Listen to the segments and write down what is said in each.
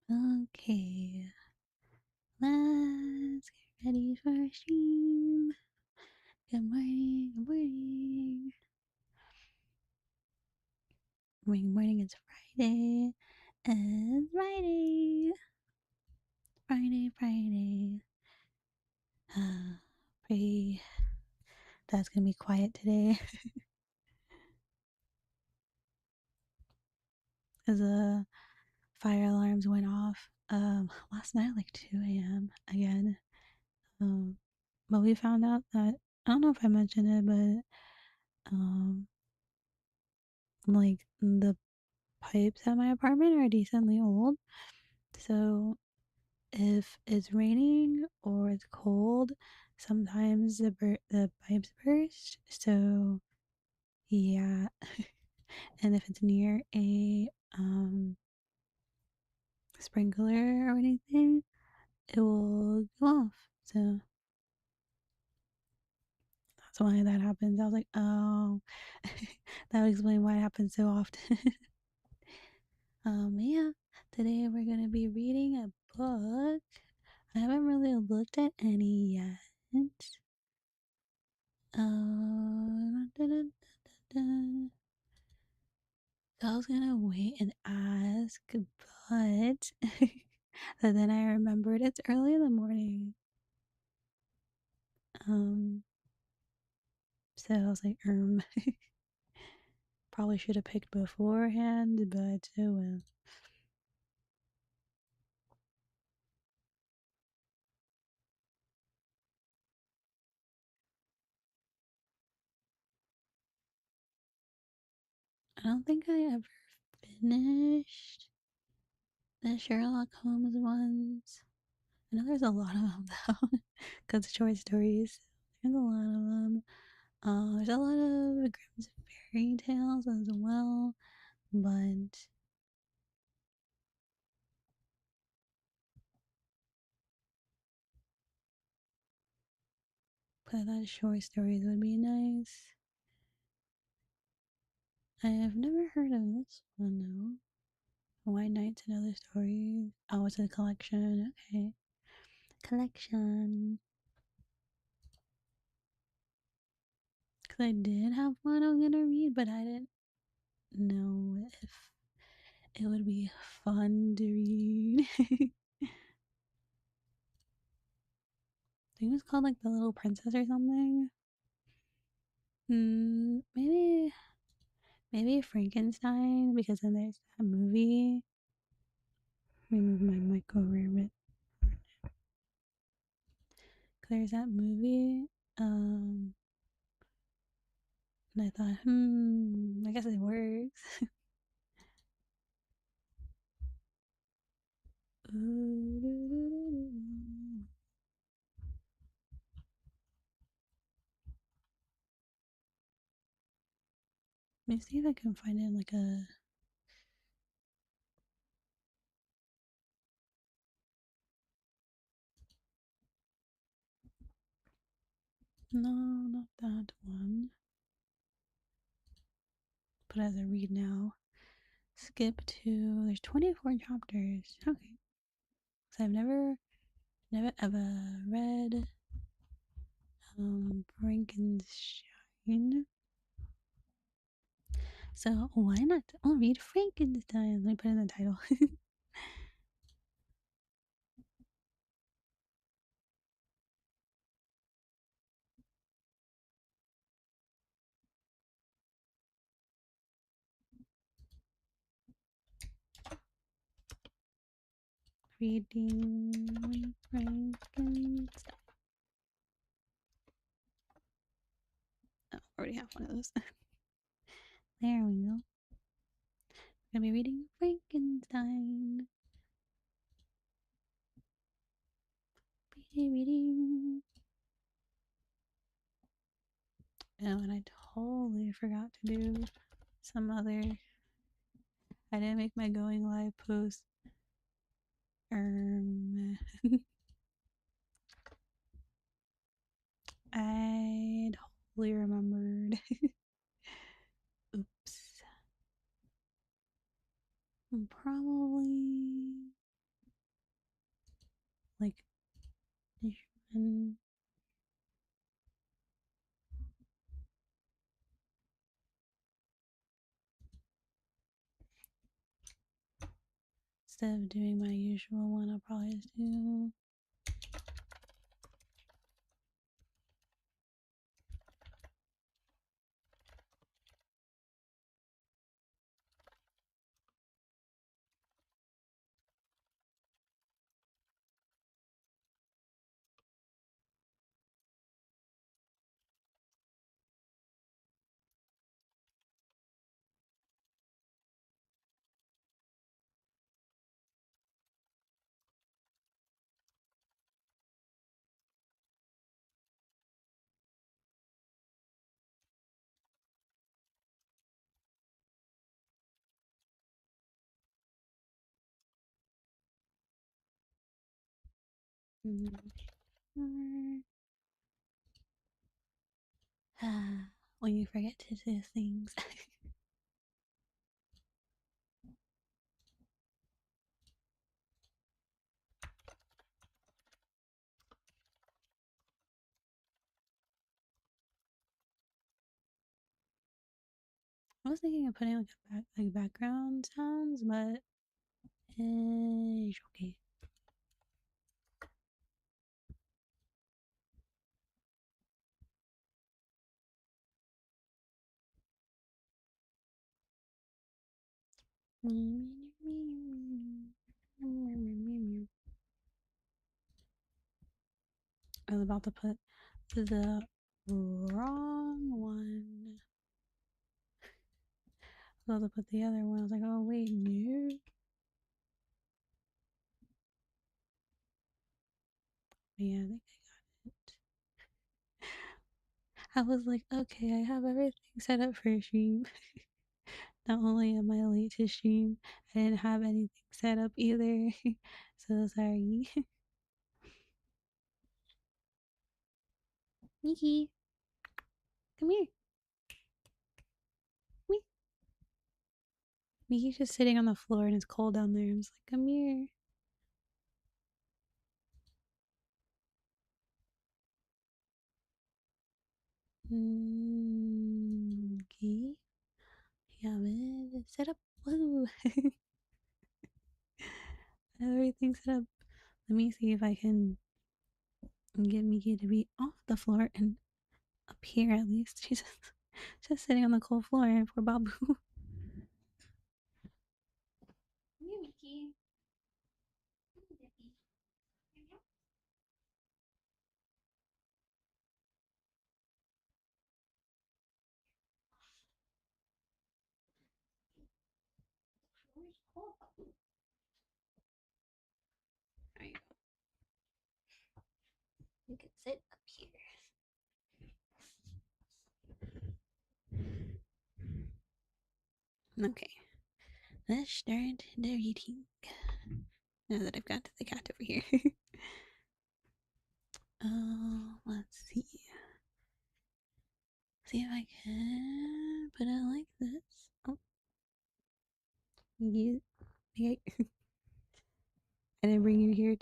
Okay, let's get ready for our stream. Good morning, good morning. Good morning, it's Friday. It's Friday. Friday. Pray that's gonna be quiet today. As the fire alarms went off last night at like 2 a.m. again. Um, but we found out that I don't know if I mentioned it, but like the pipes at my apartment are decently old. So if it's raining or it's cold, sometimes the pipes burst. So yeah, and if it's near a sprinkler or anything, it will go off. So that's why that happens. I was like, oh, that would explain why it happens so often. Yeah, today we're gonna be reading a book. I haven't really looked at any yet. Da, da, da, So I was gonna wait and ask, but but then I remembered it's early in the morning. Um, so I was like, probably should have picked beforehand, but oh well. I don't think I ever finished the Sherlock Holmes ones. I know there's a lot of them though, because short stories. There's a lot of them. There's a lot of Grimm's fairy tales as well, but I thought short stories would be nice. I have never heard of this one though. White Nights and Other Stories. Oh, it's a collection. Okay. Collection. Because I did have one I was gonna read, but I didn't know if it would be fun to read. I think it was called like The Little Princess or something. Maybe Frankenstein, because then there's that movie. Let me move my mic over a bit. There's that movie. And I thought, I guess it works. Let me see if I can find it in like a. No, not that one. Put as a read now. Skip to. There's 24 chapters. Okay. So I've never ever read Frankenstein. So why not? I'll read Frankenstein. Let me put in the title. Reading Frankenstein. Oh, I already have one of those. There we go. I'm gonna be reading Frankenstein. Reading. Oh, and I totally forgot to do some other. I didn't make my going live post. I totally remembered. Oops. Probably. and instead of doing my usual one, I'll probably just do when you forget to do things. I was thinking of putting like background sounds, but it's okay. I was about to put the wrong one. I was about to put the other one. I was like, oh wait, no. Yeah, I think I got it. I was like, okay, I have everything set up for a stream. Not only am I late to stream, I didn't have anything set up either. So sorry. Mickey, come here. Me. Mickey's just sitting on the floor and it's cold down there. I'm just like, come here. Okay. Yeah, man. Set up. Woo. Everything's set up. Let me see if I can get Mickey to be off the floor and up here at least. She's just sitting on the cold floor for Babu. Come here, Mickey. There you go. You can sit up here. Okay. Let's start the reading. Now that I've got the cat over here. Let's see. See if I can put it like this. Oh, you. Okay. I didn't bring you here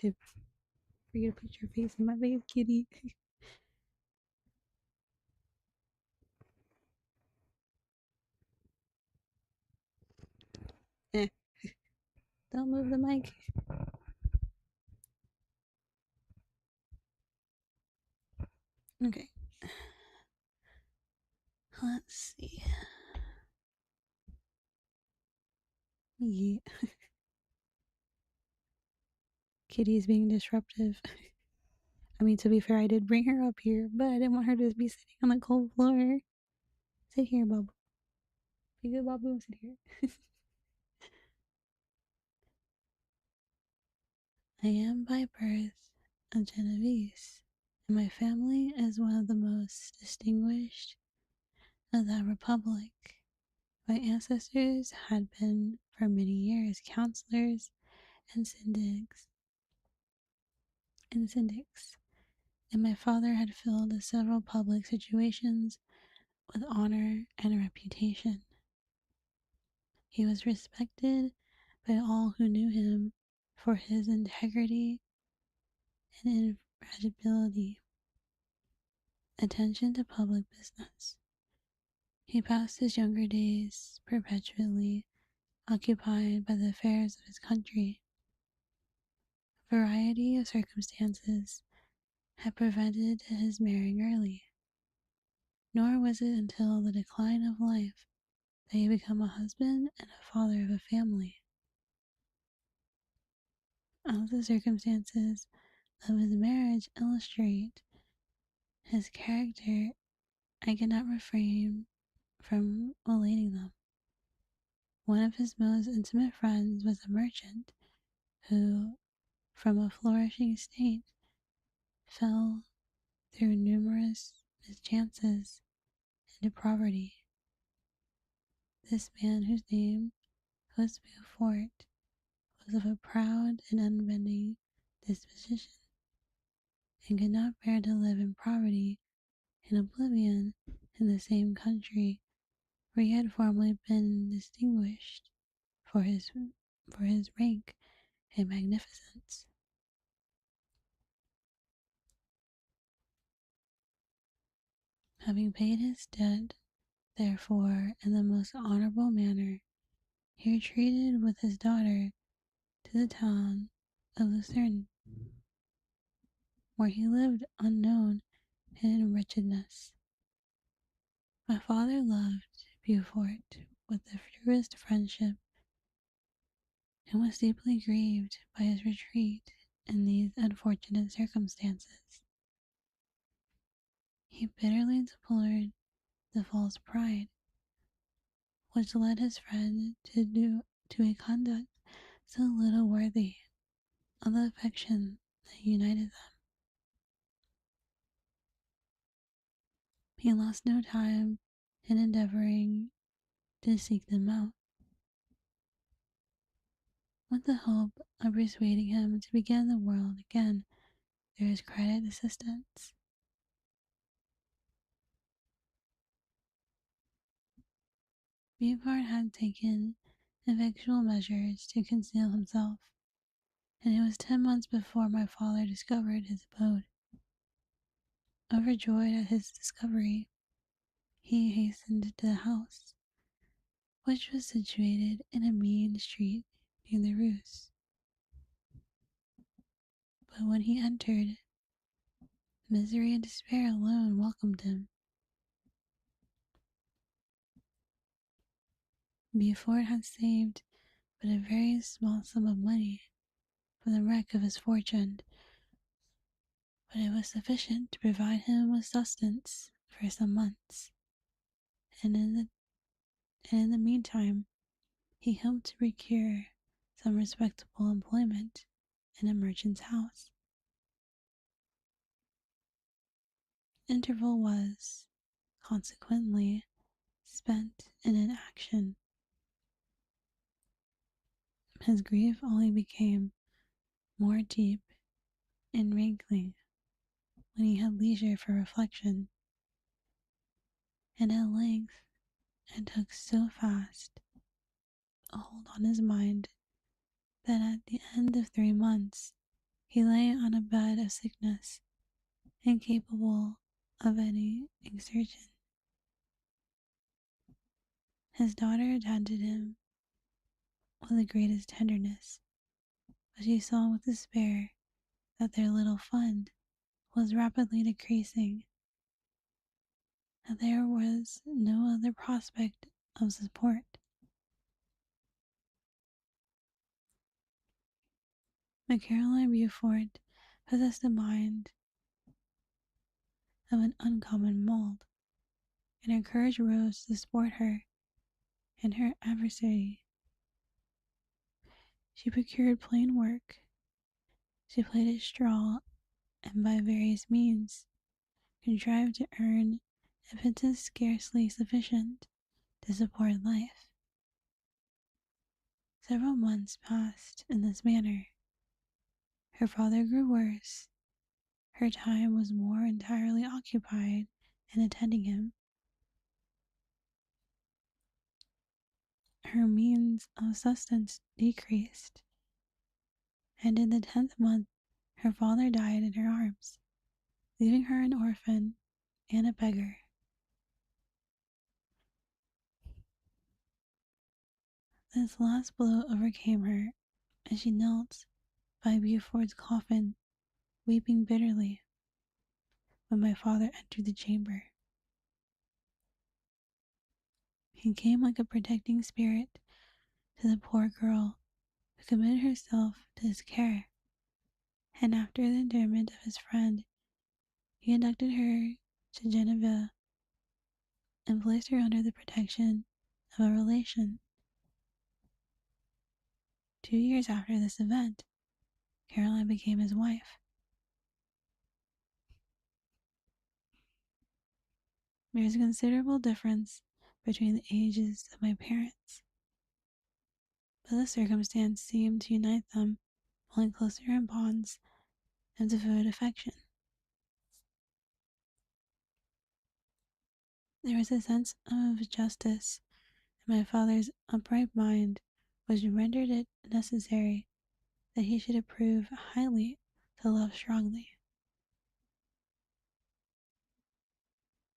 for you to put your face in my face, kitty. Eh, don't move the mic. Okay. Let's see. Yeah. Kitty's being disruptive. I mean, to be fair, I did bring her up here, but I didn't want her to be sitting on the cold floor. Sit here, Babu. Be good, Babu. Sit here. I am by birth a Genovese, and my family is one of the most distinguished of that republic. My ancestors had been for many years counselors and syndics, and my father had filled several public situations with honor and reputation. He was respected by all who knew him for his integrity and readability, attention to public business. He passed his younger days perpetually occupied by the affairs of his country. A variety of circumstances had prevented his marrying early, nor was it until the decline of life that he became a husband and a father of a family. As the circumstances of his marriage illustrate his character, I cannot refrain from relating them. One of his most intimate friends was a merchant who, from a flourishing state, fell through numerous mischances into poverty. This man, whose name was Beaufort, was of a proud and unbending disposition, and could not bear to live in poverty and oblivion in the same country where he had formerly been distinguished for his rank and magnificence. Having paid his debt, therefore, in the most honorable manner, he retreated with his daughter to the town of Lucerne, where he lived unknown and in wretchedness. My father loved Beaufort with the truest friendship, and was deeply grieved by his retreat in these unfortunate circumstances. He bitterly deplored the false pride which led his friend to a conduct so little worthy of the affection that united them. He lost no time in endeavoring to seek them out, with the hope of persuading him to begin the world again through his credit assistance. Beaufort had taken effectual measures to conceal himself, and it was 10 months before my father discovered his abode. Overjoyed at his discovery, he hastened to the house, which was situated in a mean street near the Rue. But when he entered, misery and despair alone welcomed him. Beaufort had saved but a very small sum of money from the wreck of his fortune, but it was sufficient to provide him with sustenance for some months, and in the meantime he hoped to procure some respectable employment in a merchant's house. Interval was, consequently, spent in inaction. His grief only became more deep and rankling when he had leisure for reflection, and at length it took so fast a hold on his mind that at the end of 3 months he lay on a bed of sickness, incapable of any exertion. His daughter attended him with the greatest tenderness, but she saw with despair that their little fund was rapidly decreasing, and there was no other prospect of support. But Caroline Beaufort possessed a mind of an uncommon mold, and her courage rose to support her and her adversary. She procured plain work, she plaited straw, and by various means contrived to earn a pittance scarcely sufficient to support life. Several months passed in this manner. Her father grew worse. Her time was more entirely occupied in attending him. Her means of sustenance decreased, and in the 10th month Her father died in her arms, leaving her an orphan and a beggar. This last blow overcame her, and she knelt by Buford's coffin, weeping bitterly when my father entered the chamber. He came like a protecting spirit to the poor girl who committed herself to his care, and after the interment of his friend, he conducted her to Geneva and placed her under the protection of a relation. 2 years after this event, Caroline became his wife. There is a considerable difference between the ages of my parents, but the circumstance seemed to unite them only closer in bonds of devoted affection. There was a sense of justice in my father's upright mind which rendered it necessary that he should approve highly to love strongly.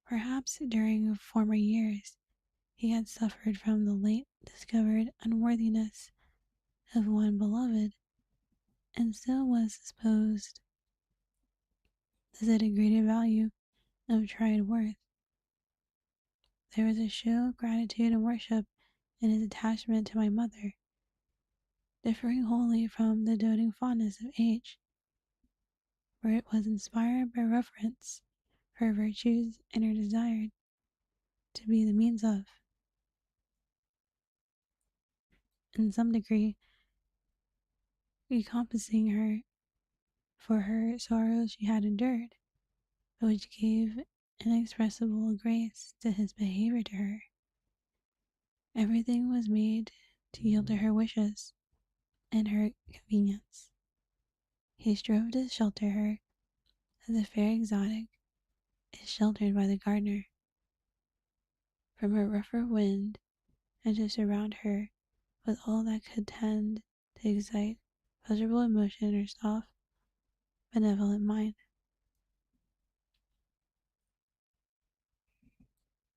Perhaps during former years he had suffered from the late discovered unworthiness of one beloved, and still was disposed to set a greater value of tried worth. There was a show of gratitude and worship in his attachment to my mother, differing wholly from the doting fondness of age, where it was inspired by reverence for her virtues and her desire to be the means of, in some degree, recompensing her for her sorrows she had endured, but which gave inexpressible grace to his behavior to her. Everything was made to yield to her wishes and her convenience. He strove to shelter her as a fair exotic is sheltered by the gardener from a rougher wind, and to surround her with all that could tend to excite pleasurable emotion in her soft, benevolent mind.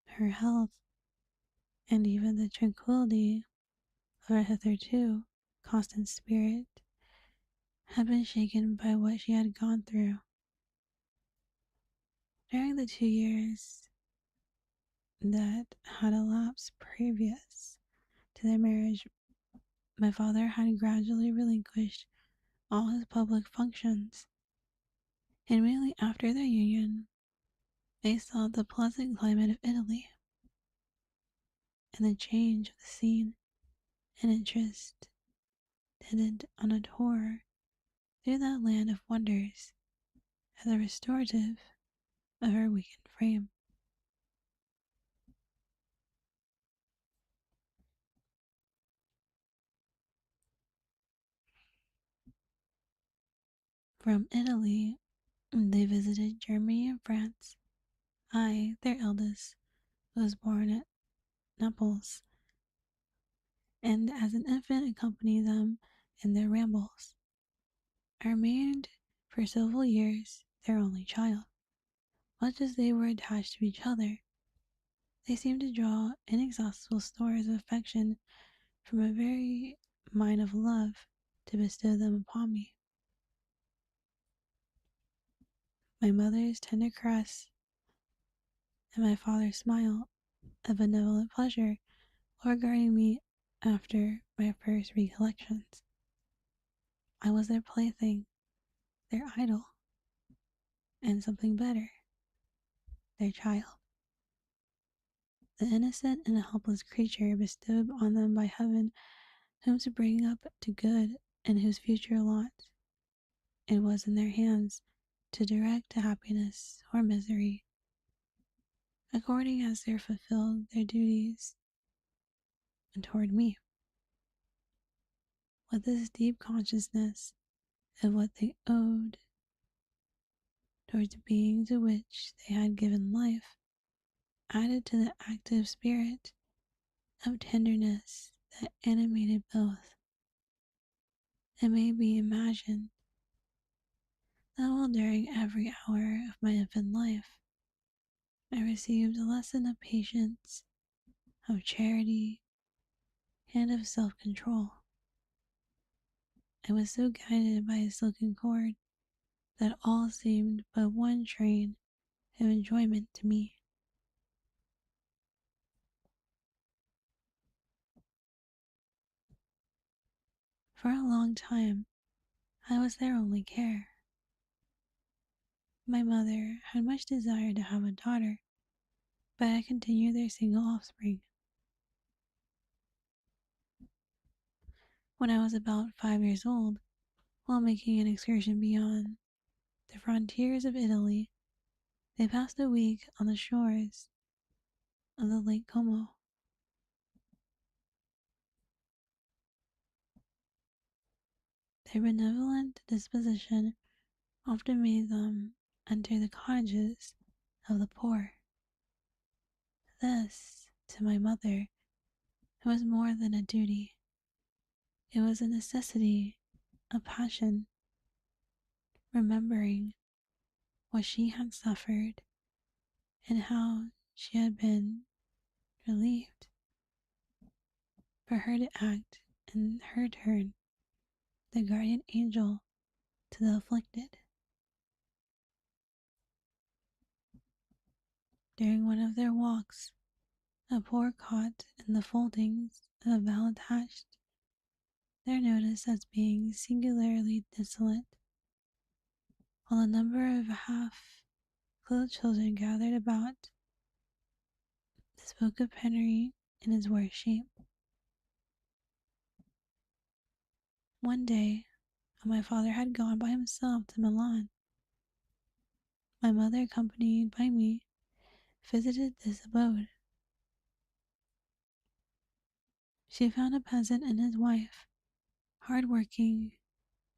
Her health, and even the tranquility of her hitherto constant spirit, had been shaken by what she had gone through. During the 2 years that had elapsed previous to their marriage, my father had gradually relinquished all his public functions, and immediately after their union, they saw the pleasant climate of Italy, and the change of the scene and interest tended on a tour through that land of wonders as a restorative of her weakened frame. From Italy, they visited Germany and France. I, their eldest, was born at Naples, and as an infant accompanied them in their rambles. I remained for several years their only child. Much as they were attached to each other, they seemed to draw inexhaustible stores of affection from a very mine of love to bestow them upon me. My mother's tender caress and my father's smile of benevolent pleasure were regarding me after my first recollections. I was their plaything, their idol, and something better, their child. The innocent and helpless creature bestowed on them by heaven, whom to bring up to good, and whose future lot it was in their hands to direct to happiness or misery, according as they fulfilled their duties and toward me. With this deep consciousness of what they owed towards the being to which they had given life, added to the active spirit of tenderness that animated both, it may be imagined that while during every hour of my infant life, I received a lesson of patience, of charity, and of self control. I was so guided by a silken cord that all seemed but one train of enjoyment to me. For a long time, I was their only care. My mother had much desire to have a daughter, but I continued their single offspring. When I was about 5 years old, while making an excursion beyond the frontiers of Italy, they passed a week on the shores of the Lake Como. Their benevolent disposition often made them enter the cottages of the poor. This, to my mother, was more than a duty. It was a necessity, a passion, remembering what she had suffered and how she had been relieved, for her to act in her turn the guardian angel to the afflicted. During one of their walks, a poor caught in the foldings of a bell attached their notice as being singularly desolate, while a number of half-clothed children gathered about spoke of penury in its worst shape. One day, when my father had gone by himself to Milan, my mother, accompanied by me, visited this abode. She found a peasant and his wife, hard-working,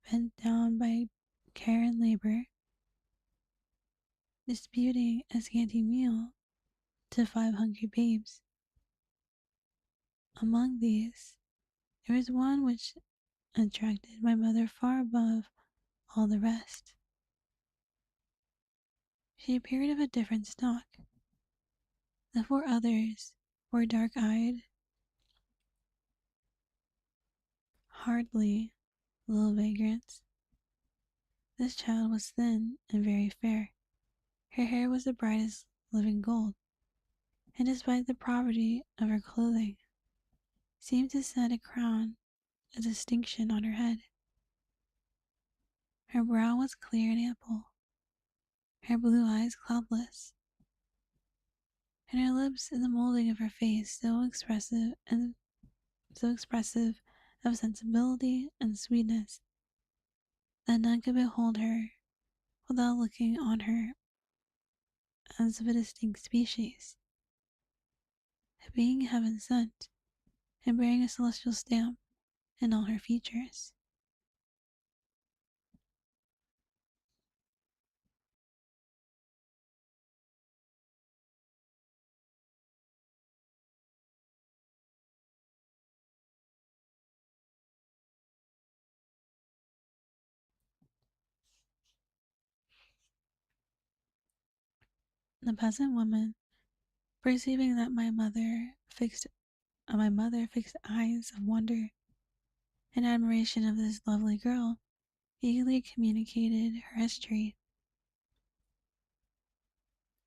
bent down by care and labor, disputing a scanty meal to 5 hungry babes. Among these, there was one which attracted my mother far above all the rest. She appeared of a different stock. The 4 others were dark-eyed, hardly little vagrants. This child was thin and very fair. Her hair was the brightest living gold, and despite the poverty of her clothing, seemed to set a crown of distinction on her head. Her brow was clear and ample, her blue eyes cloudless, and her lips and the molding of her face so expressive of sensibility and sweetness that none could behold her without looking on her as of a distinct species, a being heaven sent, and bearing a celestial stamp in all her features. The peasant woman, perceiving that my mother fixed eyes of wonder and admiration of this lovely girl, eagerly communicated her history.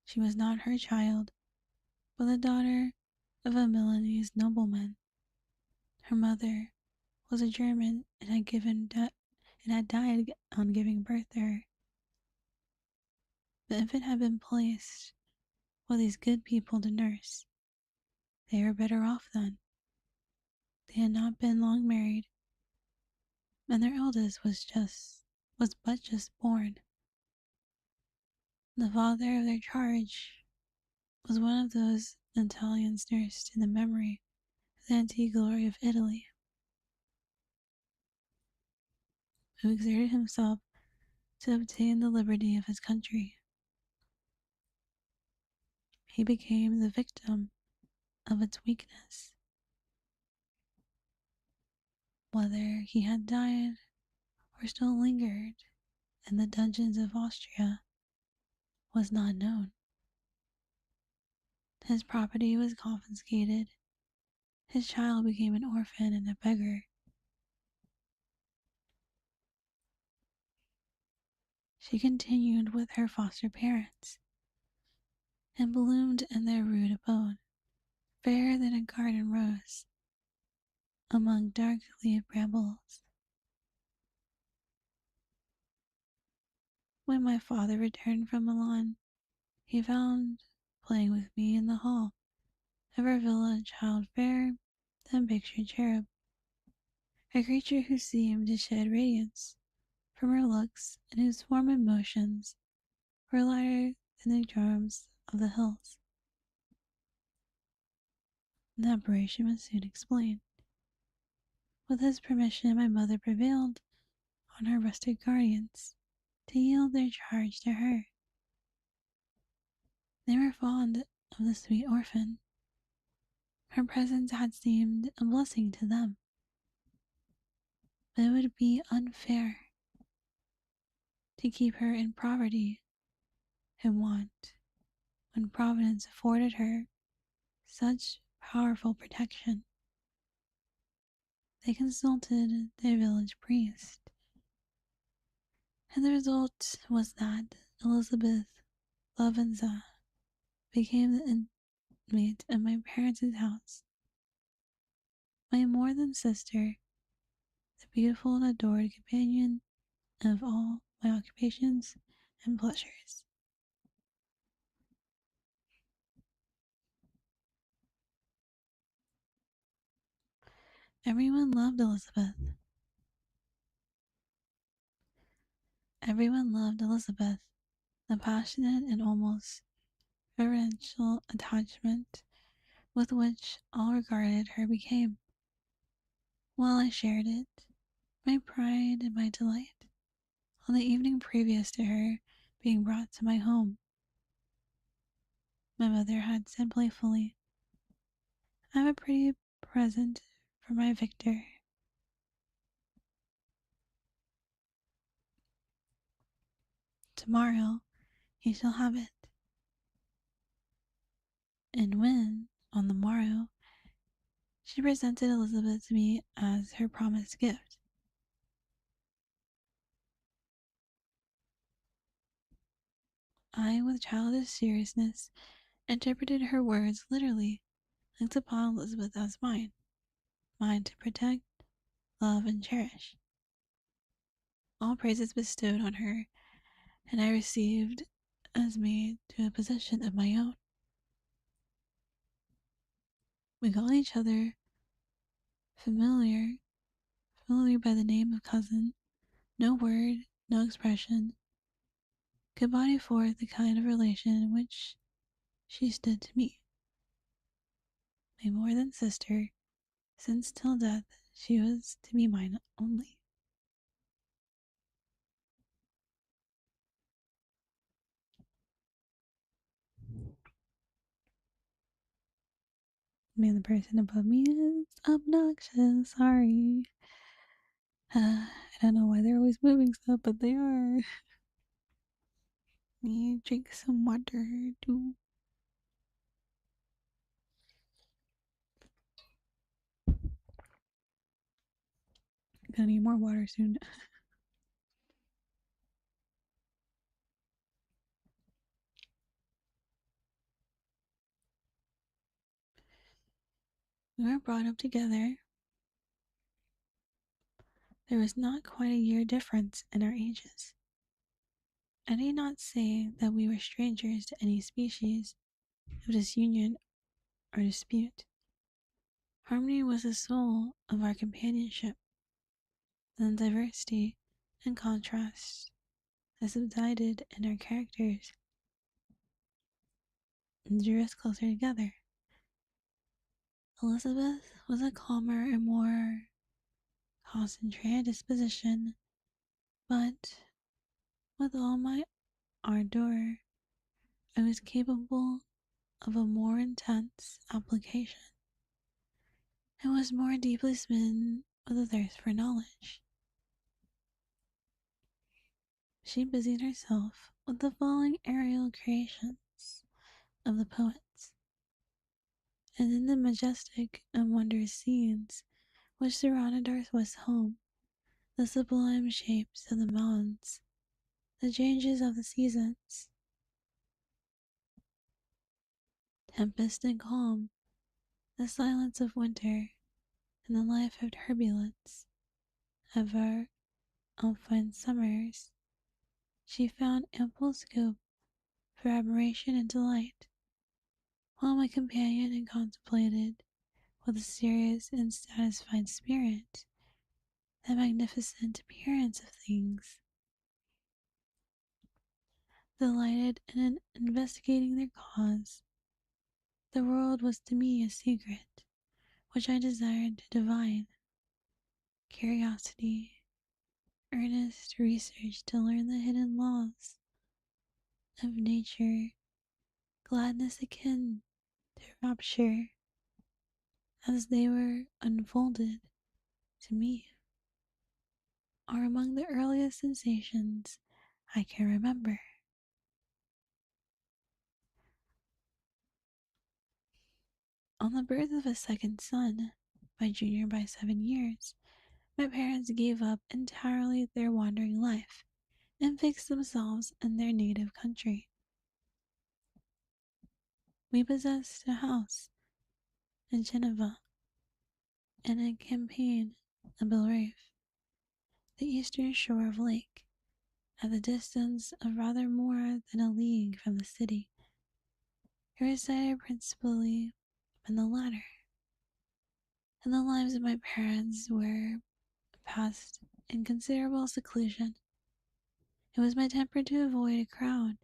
She was not her child, but the daughter of a Milanese nobleman. Her mother was a German and had died on giving birth to her. The infant had been placed with these good people to nurse. They were better off then. They had not been long married, and their eldest was but just born. The father of their charge was one of those Italians nursed in the memory of the antique glory of Italy, who exerted himself to obtain the liberty of his country. He became the victim of its weakness. Whether he had died or still lingered in the dungeons of Austria was not known. His property was confiscated. His child became an orphan and a beggar. She continued with her foster parents and bloomed in their rude abode, fairer than a garden rose among dark-leaved brambles. When my father returned from Milan, he found, playing with me in the hall of our villa, a child fairer than pictured cherub, a creature who seemed to shed radiance from her looks and whose form and motions were lighter than the charms of the hills. The apparition was soon explained. With his permission, my mother prevailed on her rustic guardians to yield their charge to her. They were fond of the sweet orphan. Her presence had seemed a blessing to them, but it would be unfair to keep her in poverty and want when Providence afforded her such powerful protection. They consulted their village priest, and the result was that Elizabeth Lavenza became the inmate of my parents' house. My more than sister, the beautiful and adored companion of all my occupations and pleasures. Everyone loved Elizabeth. Everyone loved Elizabeth. The passionate and almost reverential attachment with which all regarded her became, while I shared it, my pride and my delight. On the evening previous to her being brought to my home, my mother had said playfully, "I have a pretty present for my Victor." "Tomorrow he shall have it." And when, on the morrow, she presented Elizabeth to me as her promised gift, I, with childish seriousness, interpreted her words literally, looked upon Elizabeth as mine, mine to protect, love, and cherish. All praises bestowed on her, and I received as made to a possession of my own. We called each other familiar by the name of cousin. No word, no expression could body forth the kind of relation in which she stood to me, my more than sister, since till death she was to be mine only. Man, the person above me is obnoxious. Sorry. I don't know why they're always moving stuff, but they are. Need to drink some water too. Gonna need more water soon. We were brought up together. There was not quite a year difference in our ages. I need not say that we were strangers to any species of disunion or dispute. Harmony was the soul of our companionship. Then diversity and contrast that subsided in our characters and drew us closer together. Elizabeth was a calmer and more concentrated disposition, but with all my ardor, I was capable of a more intense application, and was more deeply smitten with a thirst for knowledge. She busied herself with the following aerial creations of the poets, and in the majestic and wondrous scenes which surrounded our Swiss home, the sublime shapes of the mountains, the changes of the seasons, tempest and calm, the silence of winter, and the life of turbulence of our Alpine summers, she found ample scope for admiration and delight, while my companion had contemplated with a serious and satisfied spirit the magnificent appearance of things, delighted in investigating their cause. The world was to me a secret which I desired to divine. Curiosity, earnest research to learn the hidden laws of nature, gladness akin to rapture as they were unfolded to me, are among the earliest sensations I can remember. On the birth of a second son, my junior by 7 years, my parents gave up entirely their wandering life and fixed themselves in their native country. We possessed a house in Geneva and a campaign in Belrive, the eastern shore of lake, at the distance of rather more than a league from the city. It resided principally in the latter, and the lives of my parents were passed in considerable seclusion. It was my temper to avoid a crowd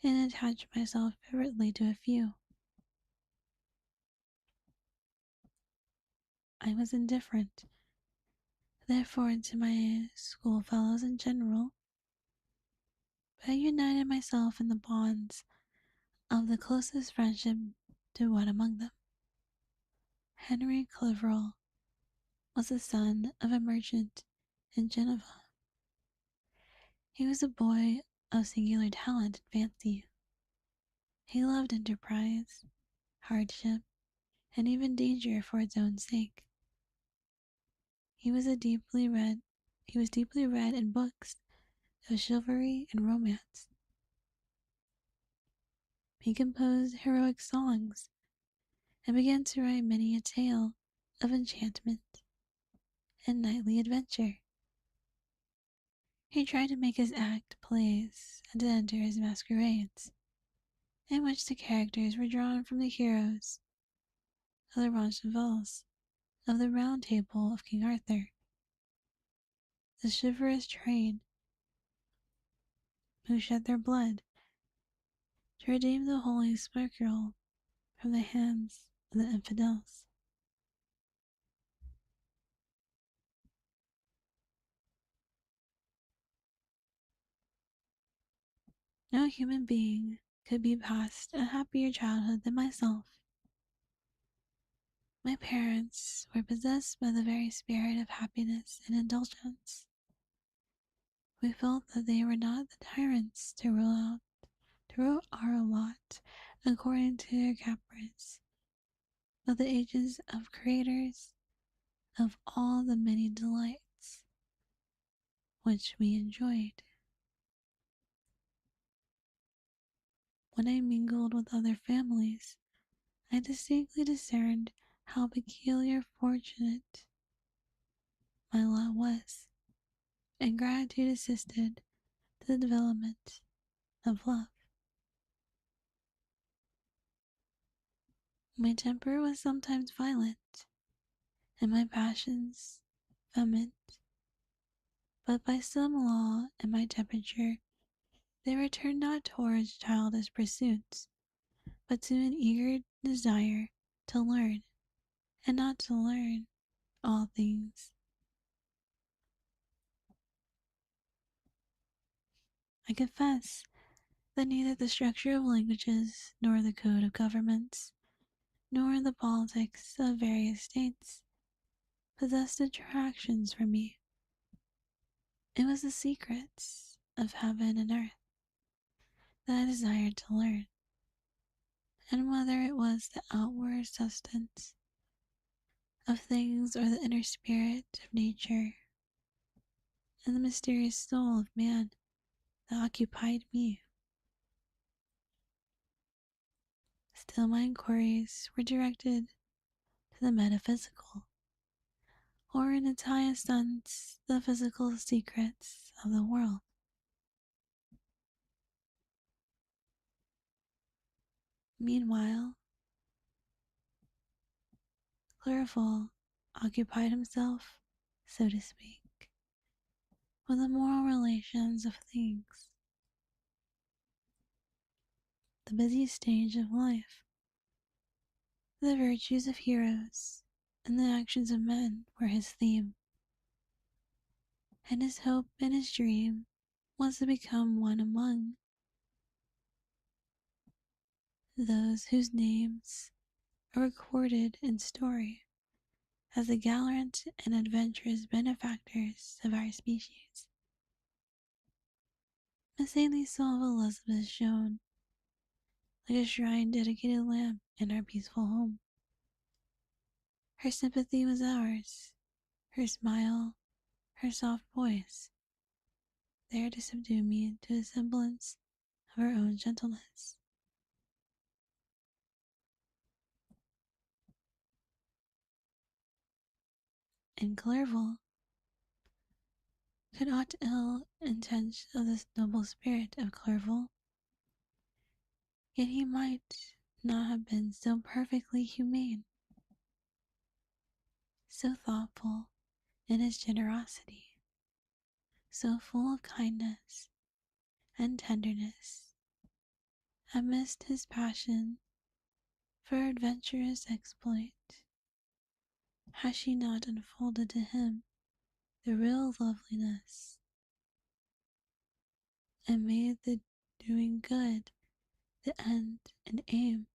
and attach myself privately to a few. I was indifferent, therefore, to my schoolfellows in general, but I united myself in the bonds of the closest friendship to one among them. Henry Cliverel was the son of a merchant in Geneva. He was a boy of singular talent and fancy. He loved enterprise, hardship, and even danger for its own sake. He was deeply read in books of chivalry and romance. He composed heroic songs and began to write many a tale of enchantment and knightly adventure. He tried to make his act plays and to enter his masquerades, in which the characters were drawn from the heroes of the Roncevals, of the Round Table of King Arthur, the chivalrous train who shed their blood to redeem the holy sepulchre from the hands of the infidels. No human being could be past a happier childhood than myself. My parents were possessed by the very spirit of happiness and indulgence. We felt that they were not the tyrants to rule our lot according to their caprice, but the agents of creators of all the many delights which we enjoyed. When I mingled with other families, I distinctly discerned how peculiar fortunate my lot was, and gratitude assisted to the development of love. My temper was sometimes violent, and my passions vehement, but by some law in my temperature they returned not towards childish pursuits, but to an eager desire to learn, and not to learn all things. I confess that neither the structure of languages, nor the code of governments, nor the politics of various states possessed attractions for me. It was the secrets of heaven and earth that I desired to learn, and whether it was the outward substance of things or the inner spirit of nature and the mysterious soul of man that occupied me. Still my inquiries were directed to the metaphysical, or in its highest sense, the physical secrets of the world. Meanwhile, Clerval occupied himself, so to speak, with the moral relations of things. The busy stage of life, the virtues of heroes, and the actions of men were his theme, and his hope and his dream was to become one among those whose names are recorded in story as the gallant and adventurous benefactors of our species. The saintly soul of Elizabeth shone like a shrine dedicated lamp in our peaceful home. Her sympathy was ours, her smile, her soft voice, there to subdue me to a semblance of her own gentleness. And Clerval could aught ill intend of this noble spirit of Clerval, yet he might not have been so perfectly humane, so thoughtful in his generosity, so full of kindness and tenderness, amidst his passion for adventurous exploit, has she not unfolded to him the real loveliness, and made the doing good the end and aim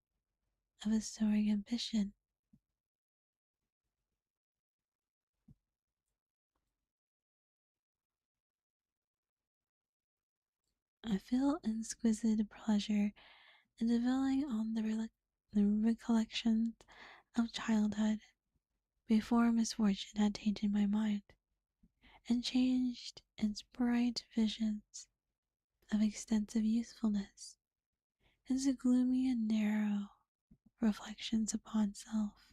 of his soaring ambition? I feel exquisite pleasure in dwelling on the recollections of childhood before misfortune had tainted my mind and changed its bright visions of extensive usefulness into gloomy and narrow reflections upon self.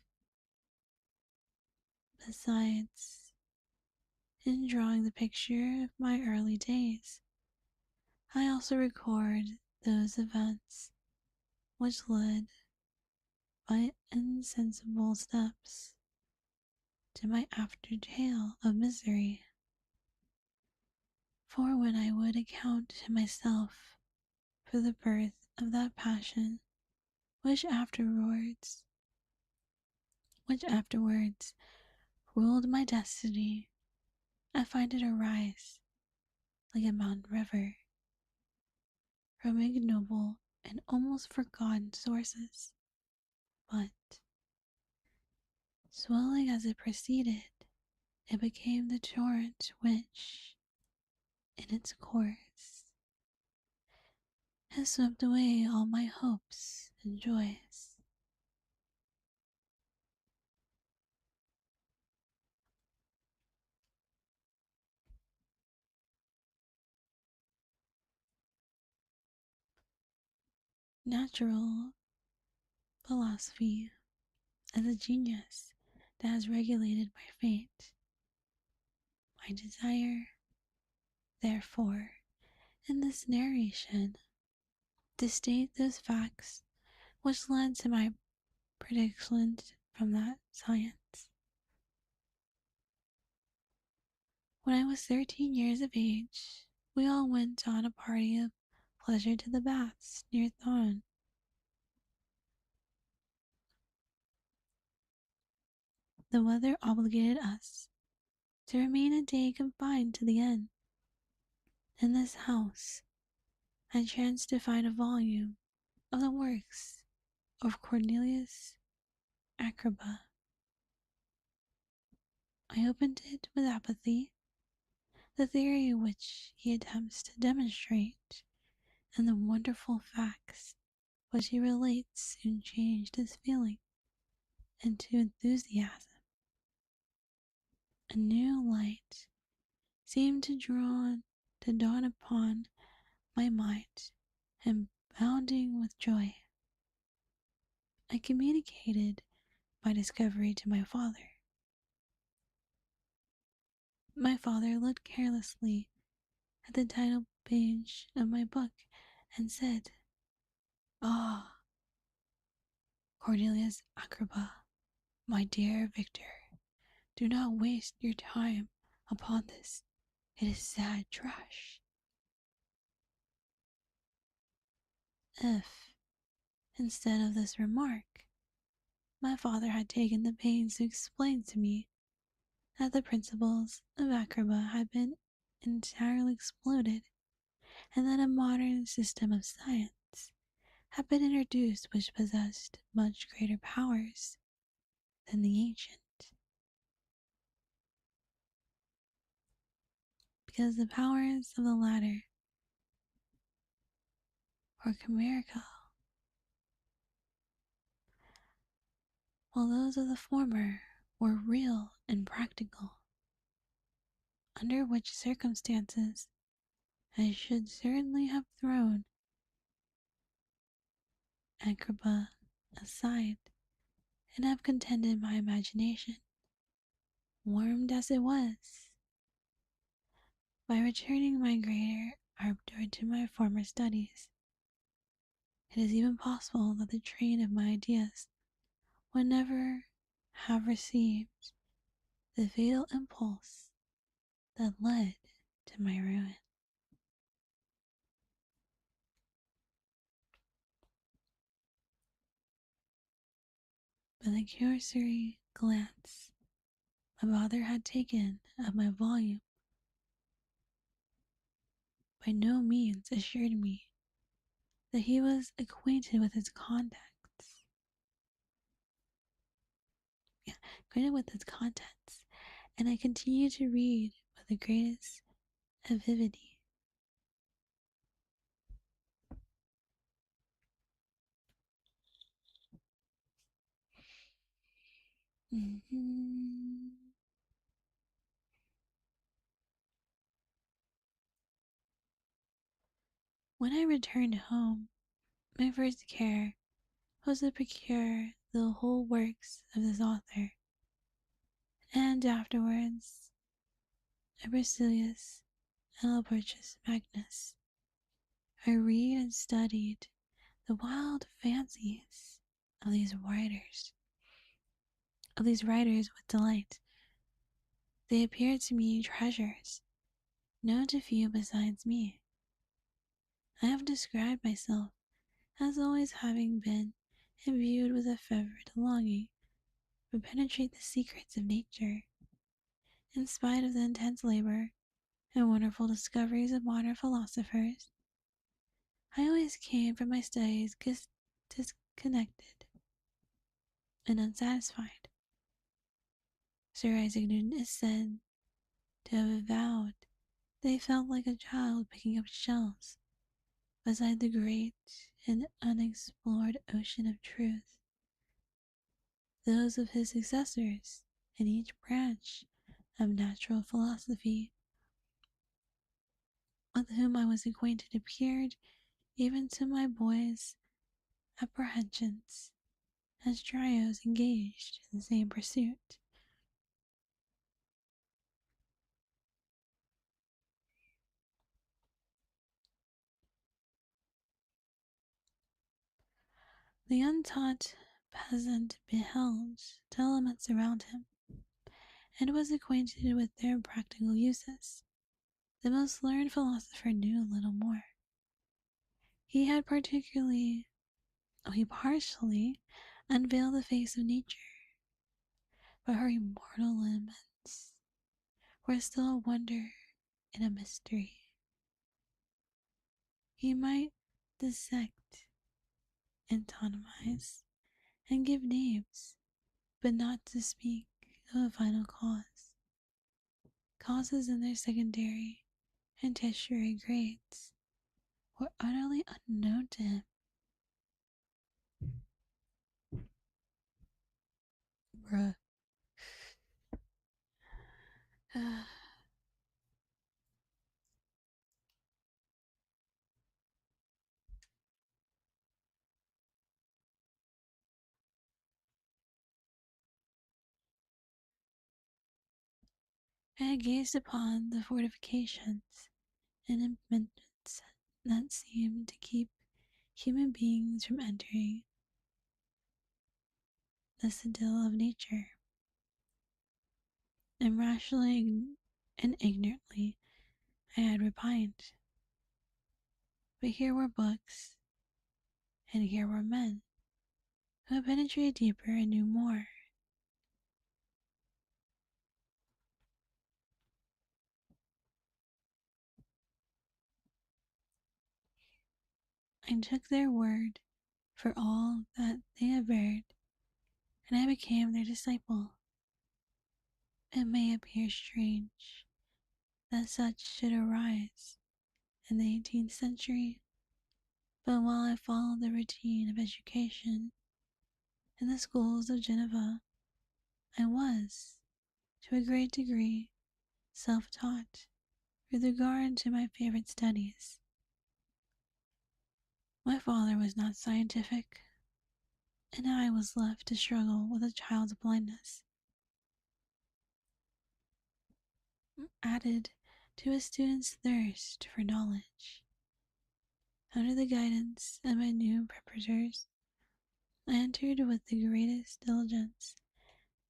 Besides, in drawing the picture of my early days, I also record those events which led by insensible steps to my after tale of misery. For when I would account to myself for the birth of that passion which afterwards ruled my destiny, I find it arise like a mountain river from ignoble and almost forgotten sources, but, swelling as it proceeded, it became the torrent which, in its course, has swept away all my hopes and joys. Natural philosophy as a genius that has regulated my fate. My desire, therefore, in this narration, to state those facts which led to my predictions from that science. When I was 13 years of age, we all went on a party of pleasure to the baths near Thorn. The weather obligated us to remain a day confined to the inn. In this house, I chanced to find a volume of the works of Cornelius Agrippa. I opened it with apathy, the theory which he attempts to demonstrate, and the wonderful facts which he relates soon changed his feeling into enthusiasm. A new light seemed to dawn upon my mind, and bounding with joy, I communicated my discovery to my father. My father looked carelessly at the title page of my book and said, "Ah, Cornelius Agrippa, my dear Victor, do not waste your time upon this. It is sad trash." If, instead of this remark, my father had taken the pains to explain to me that the principles of Agrippa had been entirely exploded, and that a modern system of science had been introduced which possessed much greater powers than the ancient, because the powers of the latter were chimerical, while those of the former were real and practical, under which circumstances I should certainly have thrown Agrippa aside and have contented my imagination, warmed as it was, by returning my greater ardor to my former studies. It is even possible that the train of my ideas would never have received the fatal impulse that led to my ruin. But the cursory glance my father had taken at my volume by no means assured me that he was acquainted with its contents. Acquainted with its contents, and I continued to read with the greatest avidity. Mm-hmm. When I returned home, my first care was to procure the whole works of this author, and afterwards Abercilius and Albertus Magnus. I read and studied the wild fancies of these writers with delight. They appeared to me treasures, known to few besides me. I have described myself as always having been imbued with a fervent longing to penetrate the secrets of nature. In spite of the intense labor and wonderful discoveries of modern philosophers, I always came from my studies disconnected and unsatisfied. Sir Isaac Newton is said to have avowed that he felt like a child picking up shells beside the great and unexplored ocean of truth. Those of his successors in each branch of natural philosophy with whom I was acquainted appeared, even to my boy's apprehensions, as trios engaged in the same pursuit. The untaught peasant beheld the elements around him, and was acquainted with their practical uses. The most learned philosopher knew little more. He partially unveiled the face of nature, but her immortal elements were still a wonder and a mystery. He might dissect, anatomize, and give names, but not to speak of a final cause. causes in their secondary and tertiary grades were utterly unknown to him. Bruh. I had gazed upon the fortifications and impediments that seemed to keep human beings from entering the citadel of nature, and rationally and ignorantly I had repined. But here were books, and here were men who had penetrated deeper and knew more. I took their word for all that they averred, and I became their disciple. It may appear strange that such should arise in the 18th century, but while I followed the routine of education in the schools of Geneva, I was, to a great degree, self-taught with regard to my favorite studies. My father was not scientific, and I was left to struggle with a child's blindness, added to a student's thirst for knowledge. Under the guidance of my new preparators, I entered with the greatest diligence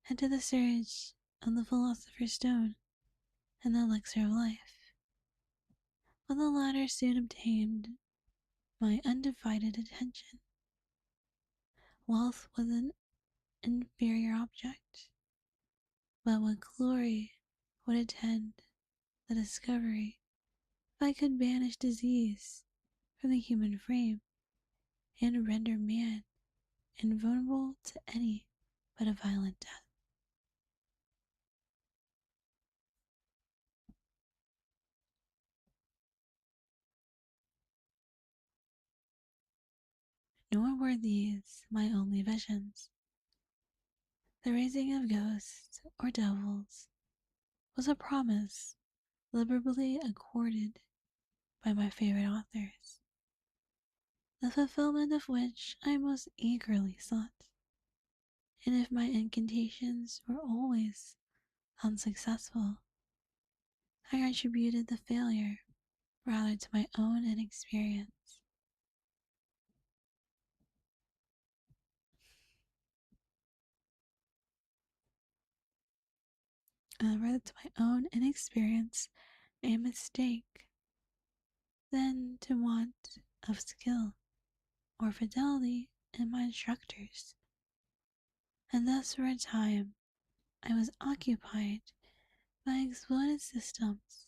into the search of the philosopher's stone and the elixir of life, but the latter soon obtained my undivided attention. Wealth was an inferior object, but what glory would attend the discovery if I could banish disease from the human frame and render man invulnerable to any but a violent death. Nor were these my only visions. The raising of ghosts or devils was a promise liberally accorded by my favorite authors, the fulfillment of which I most eagerly sought. And if my incantations were always unsuccessful, I attributed the failure rather to my own inexperience. Rather to my own inexperience and mistake than to want of skill or fidelity in my instructors. And thus for a time I was occupied by exploded systems,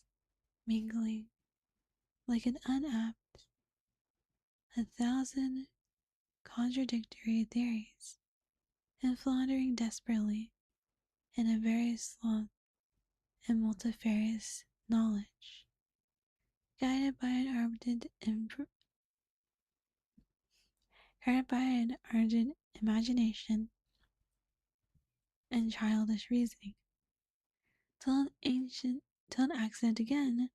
mingling like an unapt 1,000 contradictory theories, and floundering desperately in a very slow and multifarious knowledge, guided by an ardent imagination and childish reasoning, till an accident again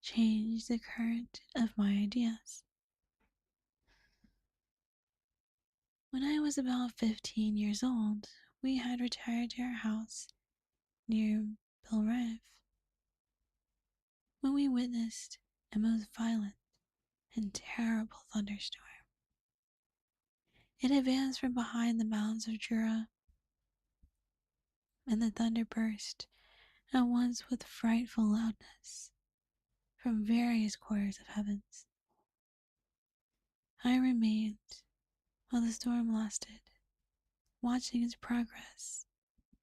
changed the current of my ideas. When I was about 15 years old, we had retired to our house near Belrive, when we witnessed a most violent and terrible thunderstorm. It advanced from behind the mountains of Jura, and the thunder burst at once with frightful loudness from various quarters of heavens. I remained while the storm lasted, watching its progress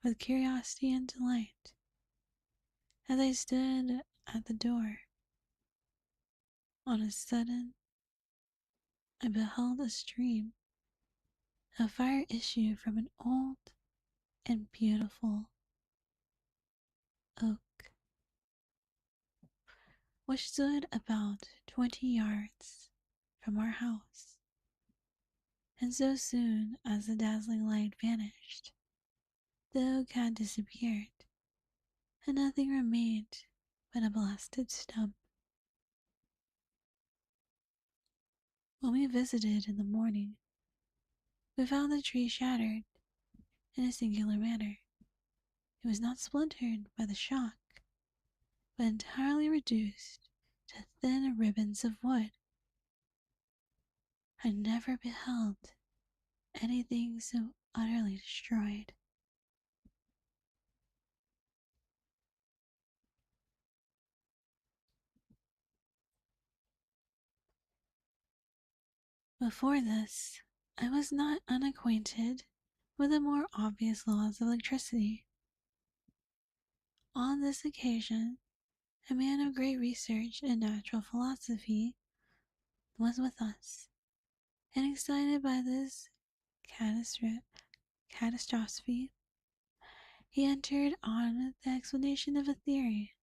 with curiosity and delight. As I stood at the door, on a sudden I beheld a stream of fire issue from an old and beautiful oak. which stood about 20 yards from our house. And so soon as the dazzling light vanished, the oak had disappeared, and nothing remained but a blasted stump. When we visited in the morning, we found the tree shattered in a singular manner. It was not splintered by the shock, but entirely reduced to thin ribbons of wood. I never beheld anything so utterly destroyed. Before this, I was not unacquainted with the more obvious laws of electricity. On this occasion, a man of great research in natural philosophy was with us, and excited by this catastrophe, he entered on the explanation of a theory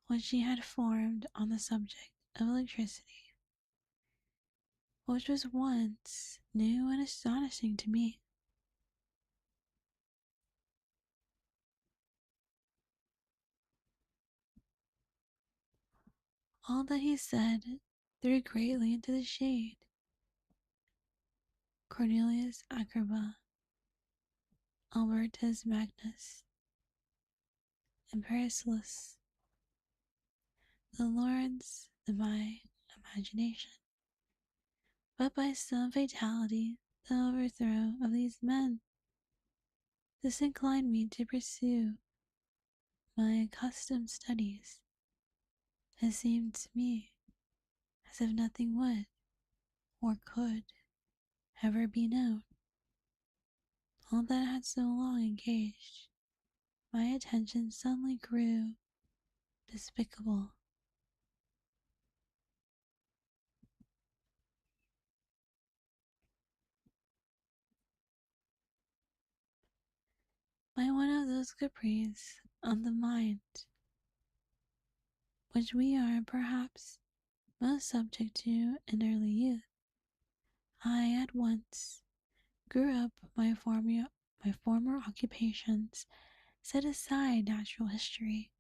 which he had formed on the subject of electricity, which was once new and astonishing to me. All that he said threw greatly into the shade Cornelius Agrippa, Albertus Magnus, and Paracelsus, the lords of my imagination. But by some fatality, the overthrow of these men disinclined me to pursue my accustomed studies. It seemed to me as if nothing would or could ever be known. All that had so long engaged my attention suddenly grew despicable. By one of those caprices of the mind which we are perhaps most subject to in early youth, I at once grew up my former occupations, set aside natural history,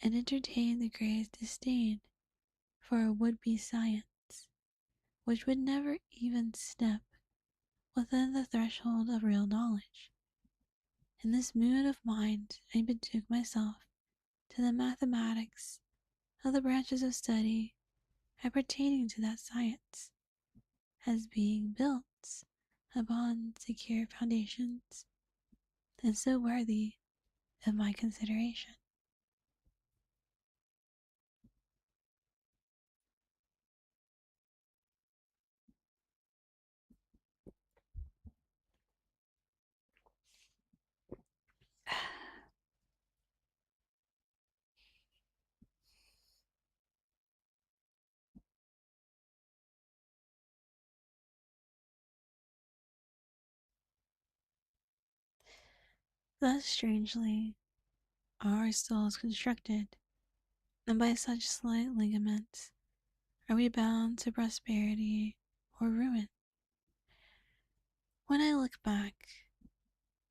and entertained the greatest disdain for a would-be science, which would never even step within the threshold of real knowledge. In this mood of mind, I betook myself to the mathematics of the branches of study appertaining to that science, as being built upon secure foundations, and so worthy of my consideration. Thus strangely are our souls constructed, and by such slight ligaments are we bound to prosperity or ruin. When I look back,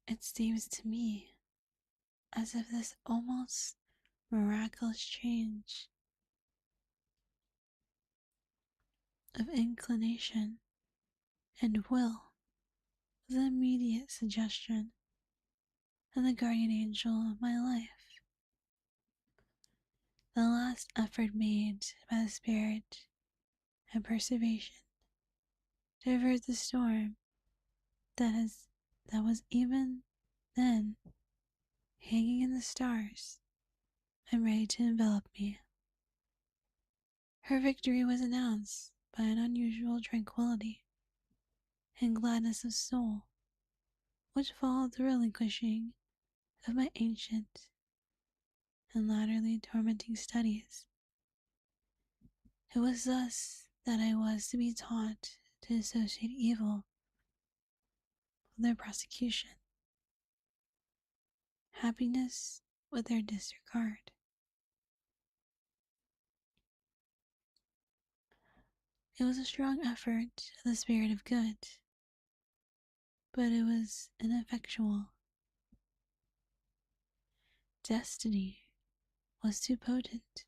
it seems to me as if this almost miraculous change of inclination and will was the immediate suggestion of the guardian angel of my life, the last effort made by the spirit and perseveration to avert the storm that was even then hanging in the stars and ready to envelop me. Her victory was announced by an unusual tranquility and gladness of soul, which followed the relinquishing of my ancient and latterly tormenting studies. It was thus that I was to be taught to associate evil with their prosecution, happiness with their disregard. It was a strong effort in the spirit of good, but it was ineffectual. Destiny was too potent,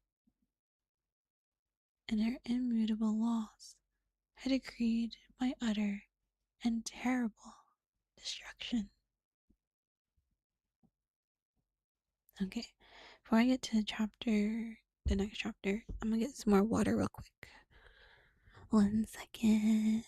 and her immutable laws had decreed my utter and terrible destruction. Okay, before I get to the next chapter, I'm gonna get some more water real quick. 1 second.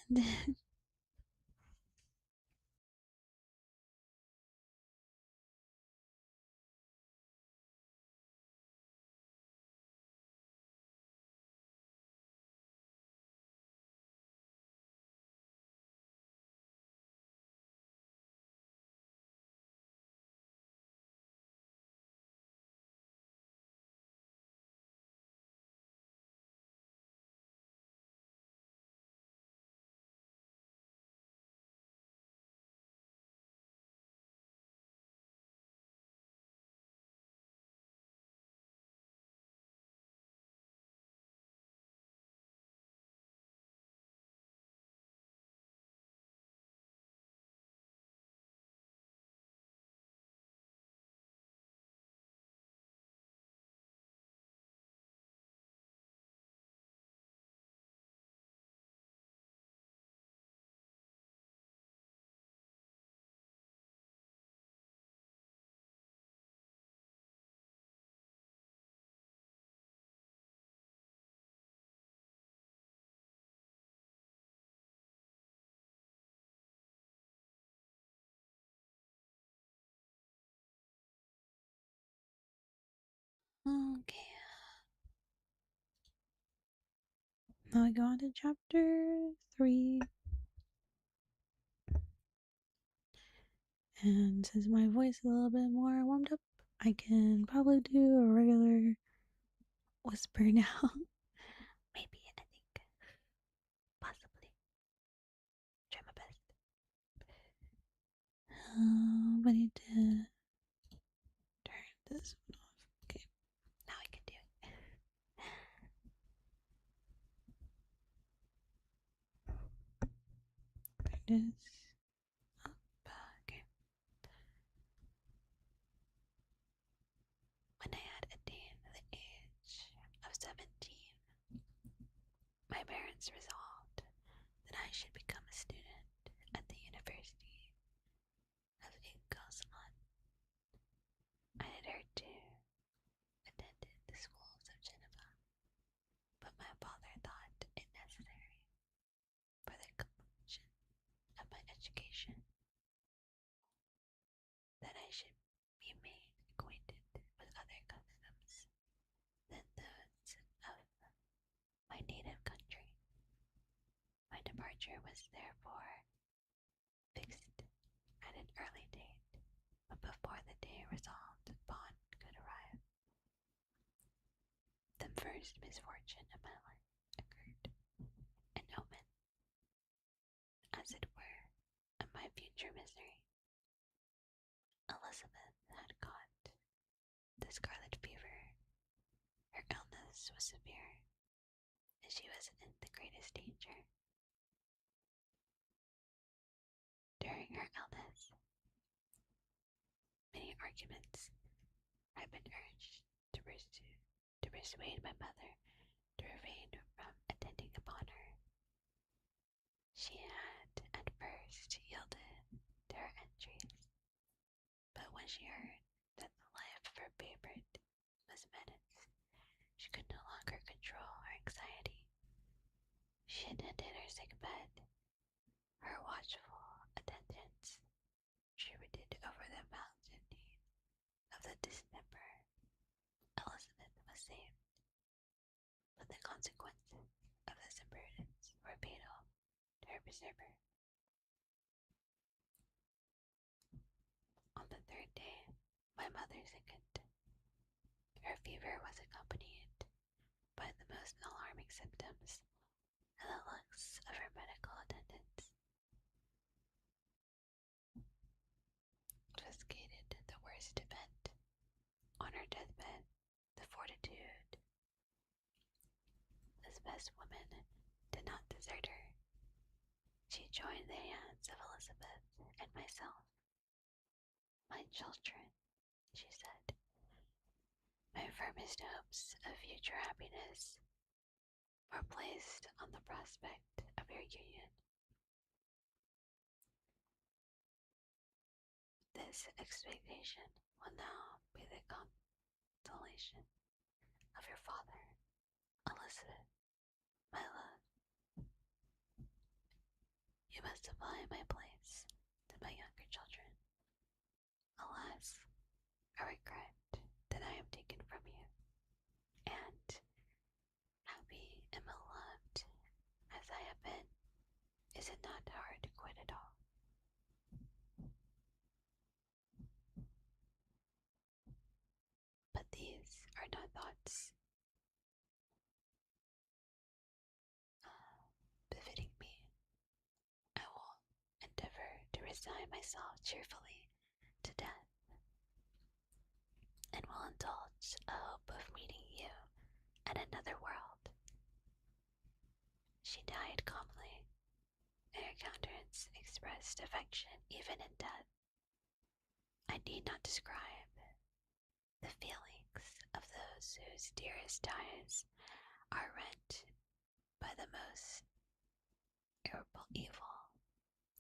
Okay, now I go on to chapter 3. And since my voice is a little bit more warmed up, I can probably do a regular whisper now. Maybe, I think. Possibly. Try my best. I need to turn this one off. Okay, now I can do it. Turn this up. Okay. When I had attained the age of 17, my parents resolved that I should become a student at the University of Ingolstadt. I had heard to attended the schools of Geneva, but my father thought it necessary for the completion of my education that I should be made acquainted with other customs than those of my native country. My departure was therefore fixed at an early date, but before the day resolved upon could arrive, the first misfortune of my life occurred, an omen, as it were, of my future misery. Elizabeth had caught the scarlet fever. Her illness was severe, and she was in the greatest danger. During her illness, many arguments had been urged to persuade my mother to refrain from attending upon her. She had at first yielded to her entreaties, but when she heard that the life of her favorite was menaced, she could no longer control her anxiety. She attended her sick bed. Her watchful attendants tributed over the malignity of the distemper. Elizabeth was saved, but the consequences of this imprudence were fatal to her preserver. On the third day, my mother sickened. Her fever was accompanied by the most alarming symptoms, and the looks of her medical attendants cascaded the worst event on gratitude. This best woman did not desert her. She joined the hands of Elizabeth and myself. My children, she said, my firmest hopes of future happiness were placed on the prospect of your union. This expectation will now be the consolation of your father, Elizabeth, my love. You must supply my place to my younger children. Alas, I regret that I am taken from you, and happy and beloved as I have been, is it not hard to quit it all? But these are not thoughts befitting me. I will endeavor to resign myself cheerfully to death, and will indulge a hope of meeting you at another world. She died calmly, and her countenance expressed affection even in death. I need not describe the feelings of those whose dearest ties are rent by the most irreparable evil,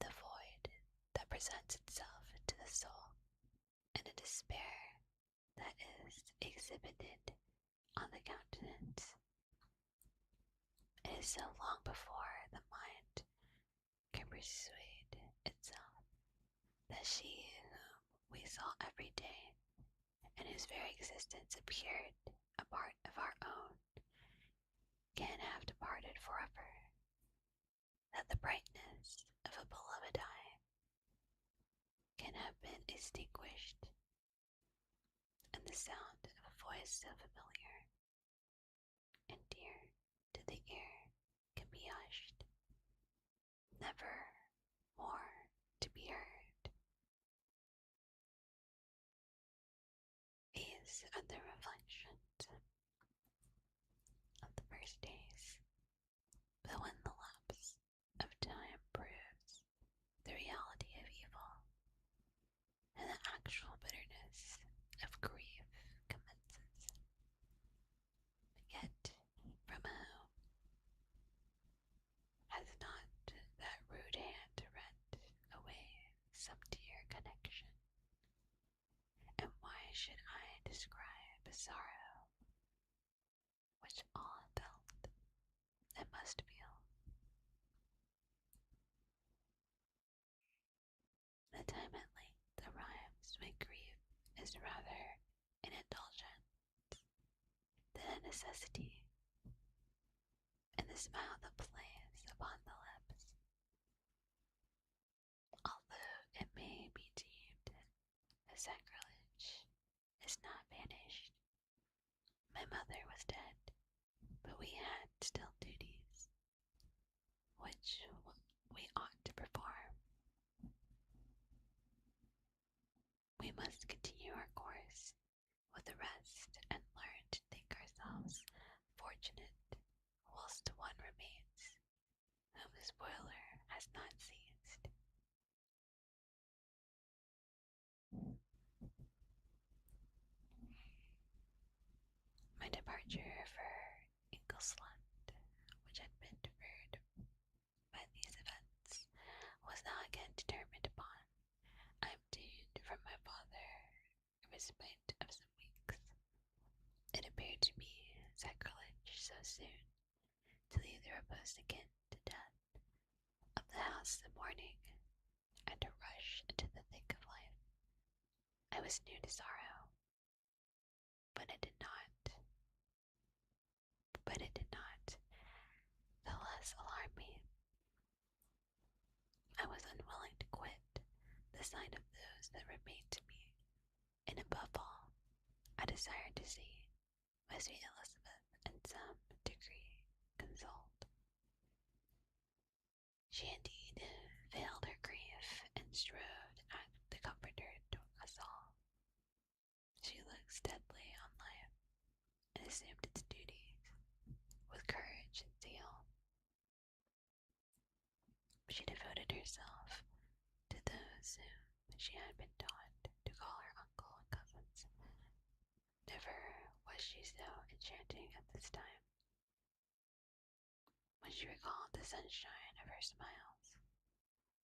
the void that presents itself to the soul, and a despair that is exhibited on the countenance. It is so long before the mind can persuade itself that she whom we saw every day, and whose very existence appeared a part of our own, can have departed forever, that the brightness of a beloved eye can have been extinguished, and the sound of a voice so familiar and dear to the ear can be hushed, never more to be heard. These are the reflections of the first days, but when the lapse of time proves the reality of evil, and the actual bitterness of grief commences, yet from whom has not that rude hand rent away some dear connection? And why should I describe a sorrow which all felt and must feel? The time at length arrives when grief is rather an indulgence than a necessity, and the smile that plays upon the lips, although it may be deemed a sacrilege, is not vanished. My mother was dead, but we had still duties which we ought to perform. We must continue our course with the rest and learn to think ourselves fortunate whilst one remains whom the spoiler has not seized. My departure for Ingolsland, which had been deferred by these events, was now again determined upon. I obtained from my father a respite of some weeks. It appeared to me sacrilege so soon to leave the reposed again to death of the house in the morning, and to rush into the thick of life. I was new to sorrow, but it did not the less alarm me. I was unwilling to quit the sight of those that remained to me, and above all, I desired to see my sweet Elizabeth in some degree consoled. She indeed veiled her grief and strove to act the comforter to us all. She looked steadily on life, and is She devoted herself to those whom she had been taught to call her uncle and cousins. Never was she so enchanting at this time. When she recalled the sunshine of her smiles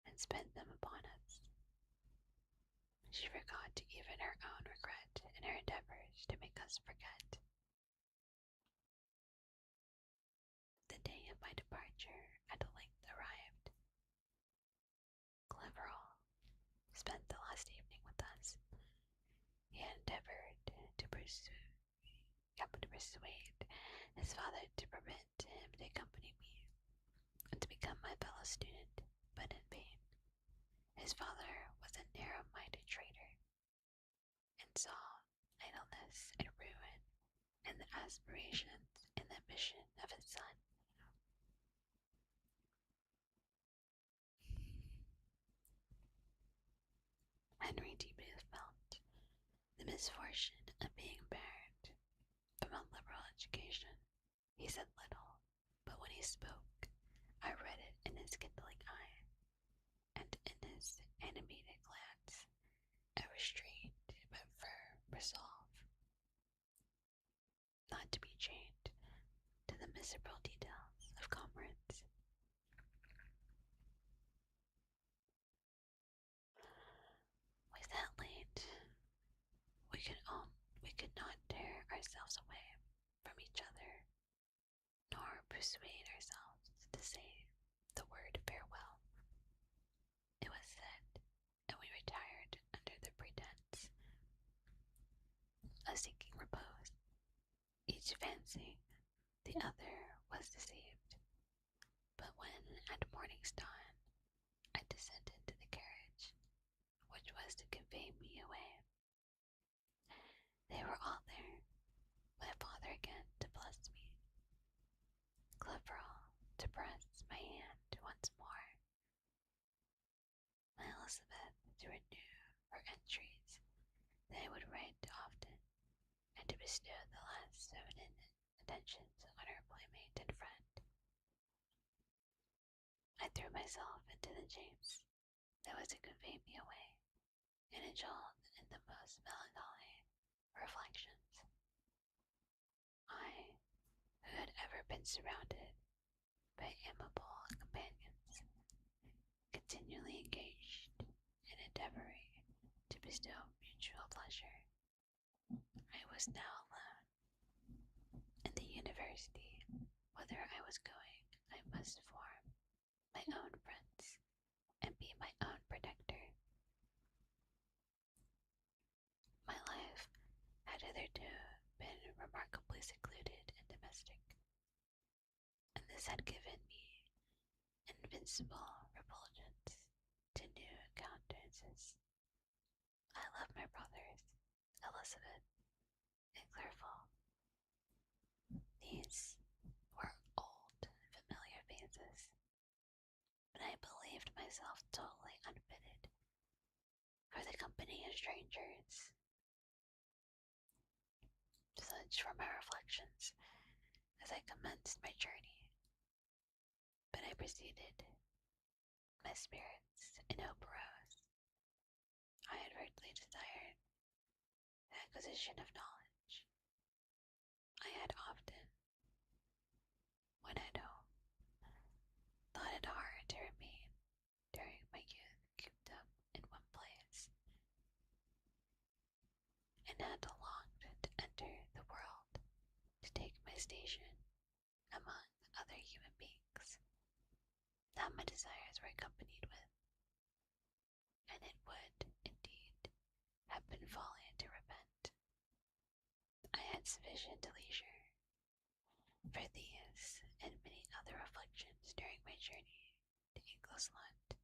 and spent them upon us, she forgot even her own regret in her endeavors to make us forget. The day of my departure at length arrived. Cleverall spent the last evening with us. He had endeavored to persuade his father to permit him to accompany me and to become my fellow student, but in vain. His father was a narrow-minded traitor, and saw idleness and ruin in the aspirations and the ambition of his son. Henry deeply felt the misfortune of being barred from a liberal education. He said little, but when he spoke, I read it in his kindling eye, and in his animated glance, a restrained but firm resolve not to be chained to the miserable details of comrades. We sat late. We could not tear ourselves away from each other, nor persuade ourselves to say the word farewell. It was said, and we retired under the pretense of seeking repose, each fancying the other was deceived. But when, at morning's dawn, I descended to the carriage, which was to convey me away, they were all there, my father again to bless me, Cleverall to press my hand once more, my Elizabeth to renew her entreaties that I would write often, and to bestow the last feminine attentions on her playmate and friend. I threw myself into the chaise that was to convey me away, and indulged in the most melancholy reflections. I, who had ever been surrounded by amiable companions, continually engaged in endeavoring to bestow mutual pleasure, I was now alone. In the university, whither I was going, I must form my own friends and be my own protector. My life had hitherto been remarkably secluded and domestic, and this had given me invincible repulgence to new countenances. I loved my brothers, Elizabeth and Clerval. These were old, familiar faces, but I believed myself totally unfitted for the company of strangers. Such were my reflections as I commenced my journey, but I proceeded. My spirits in hope rose. I had greatly desired the acquisition of knowledge. I had often, when at home, thought it hard to remain during my youth cooped up in one place, and had longed to enter the world to take my station among other human beings that my desires were accompanied with, and it would, indeed, have been folly to repent. I had sufficient leisure for these and many other reflections during my journey to England,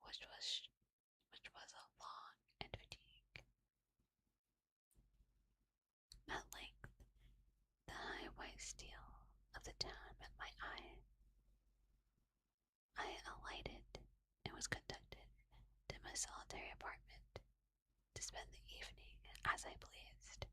which was a long and fatigue. At length, the high white steel of the town met my eye. I alighted and was conducted to my solitary apartment to spend the evening as I pleased.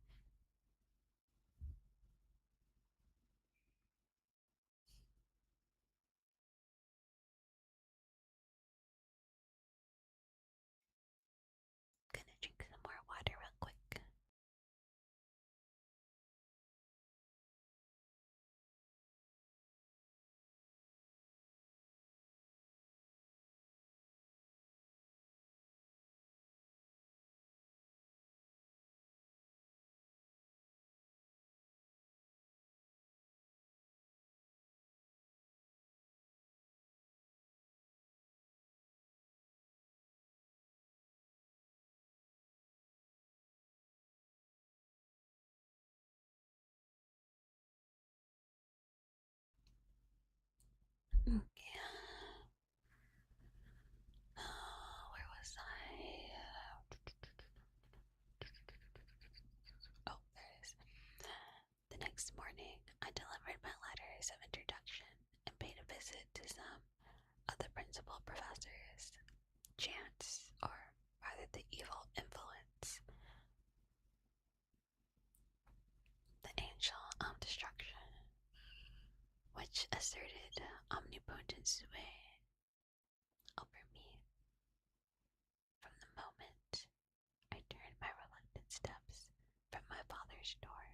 professor's door.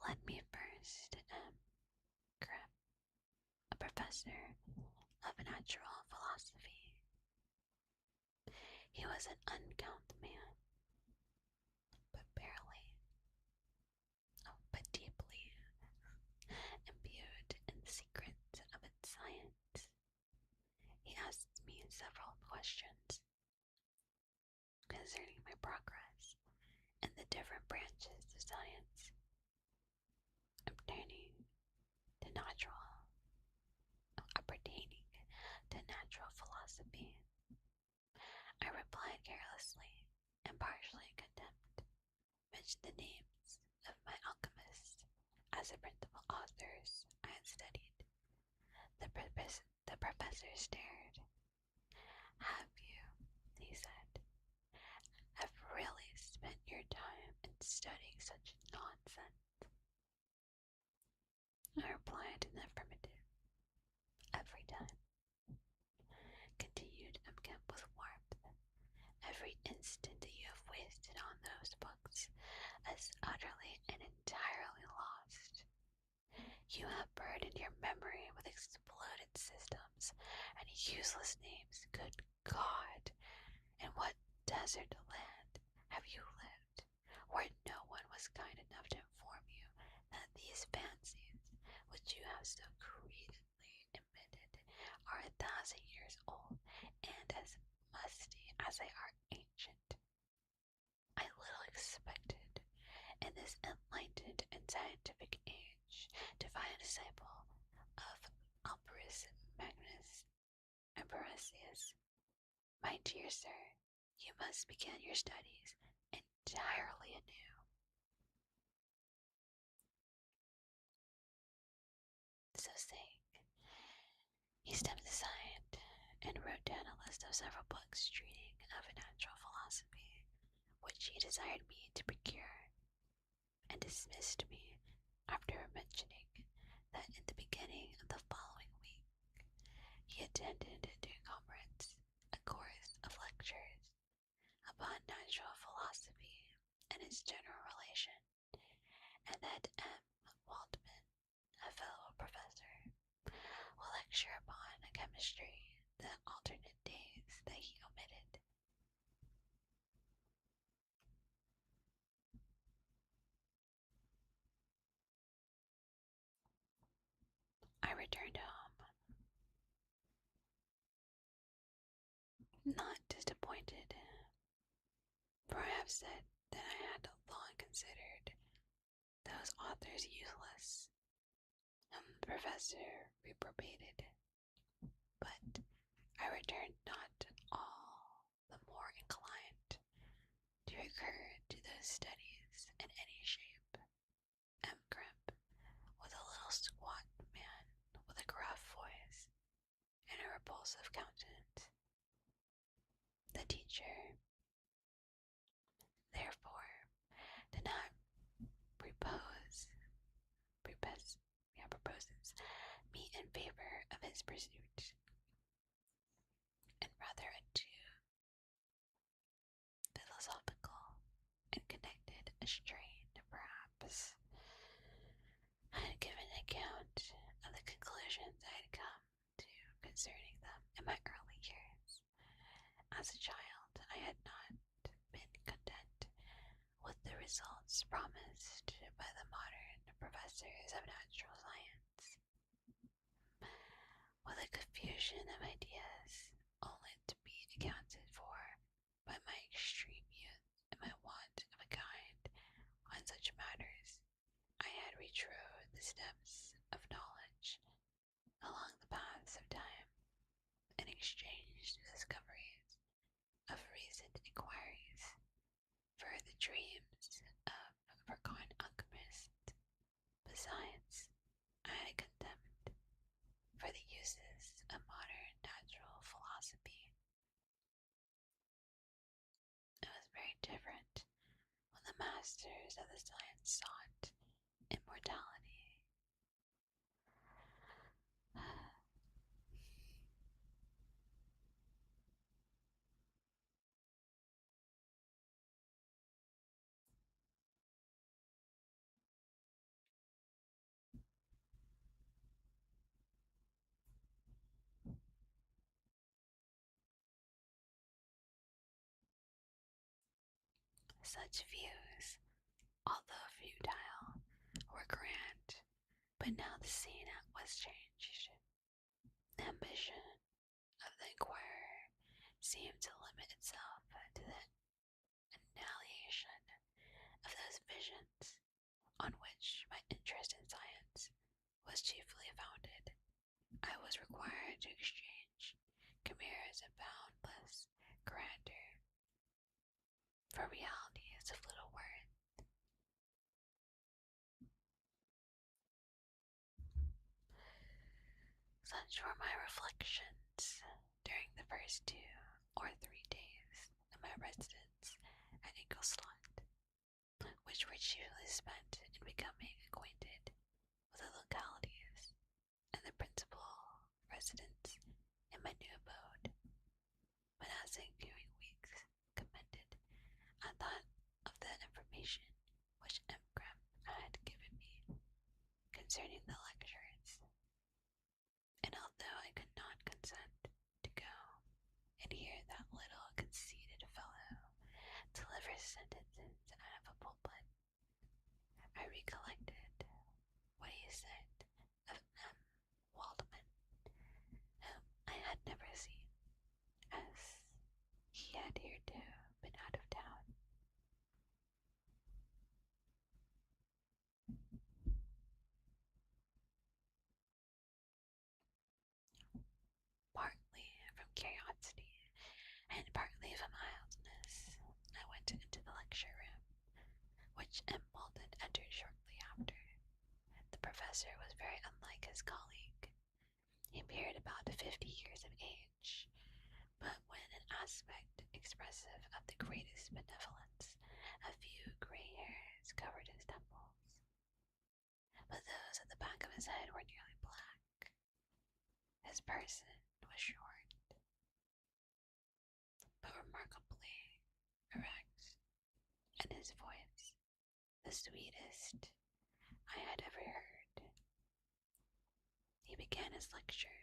Let me first grab a professor of natural philosophy. He was an uncouth man, but barely, but deeply imbued in the secrets of its science. He asked me several questions concerning my progress in the different branches of science pertaining to natural philosophy. I replied carelessly and partially in contempt, mentioned the names of my alchemists as the principal authors I had studied. The professor stared. Have you, he said, have really spent your time in studying such nonsense? I replied in the affirmative. Every time, continued Kemp with warmth. Every instant that you have wasted on those books is utterly and entirely lost. You have burdened your memory with exploded systems and useless names. Good God! In what desert land have you lived, where no one was kind enough to inform you that these fancies, which you have so greedily emitted, are 1,000 years old and as musty as they are ancient? I little expected, in this enlightened and scientific age, to find a disciple of Alberus Magnus and Parrhasius. My dear sir, you must begin your studies entirely anew. So saying, he stepped aside and wrote down a list of several books treating of natural philosophy, which he desired me to procure, and dismissed me after mentioning that in the beginning of the following week he attended to comrades a course of lectures upon natural philosophy and its general relation, and that M. Waldman, a fellow professor, will lecture upon chemistry the alternate days that he omitted. I returned home, not disappointed, for I have said that I had long considered those authors useless, and the professor reprobated, but I returned not all the more inclined to recur to those studies in any shape. M. Crimp was a little squat man with a gruff voice and a repulsive countenance. The teacher, therefore, did not proposes me in favor of his pursuit, and rather a too philosophical and connected a strain, perhaps. I had given an account of the conclusions I had come to concerning them in my early years. As a child, I had not been content with the results promised by the modern professors of natural science, with a confusion of ideas only to be accounted for by my extreme youth and my want of a guide on such matters. I had retrod the steps of knowledge along the paths of time, and exchanged the discoveries of recent inquiries for the dreams of forgotten alchemists. Besides, I had a contempt for the uses of modern natural philosophy. It was very different when the masters of the science sought immortality. Such views, although futile, were grand, but now the scene was changed. The ambition of the inquirer seemed to limit itself to the annihilation of those visions on which my interest in science was chiefly founded. I was required to exchange chimeras of boundless grandeur for realities of little worth. Such were my reflections during the first 2 or 3 days of my residence at Ingolstadt, which were chiefly spent in becoming acquainted with the localities and the principal residents in my new abode. But as the ensuing weeks commended, I thought of the information which M. Graham had given me concerning the lectures, and although I could not consent to go and hear that little conceited fellow deliver sentences out of a pulpit, I recollected what he said of M. Waldman, whom I had never seen, as he had heretofore been out of town. Partly from curiosity and partly from idleness, I went into the lecture room, which M. Walden entered shortly after. The professor was very unlike his colleague. He appeared about 50 years of age, but with an aspect expressive of the greatest benevolence. A few gray hairs covered his temples, but those at the back of his head were nearly black. His person was short, but remarkably erect, and his voice the sweetest I had ever heard. He began his lecture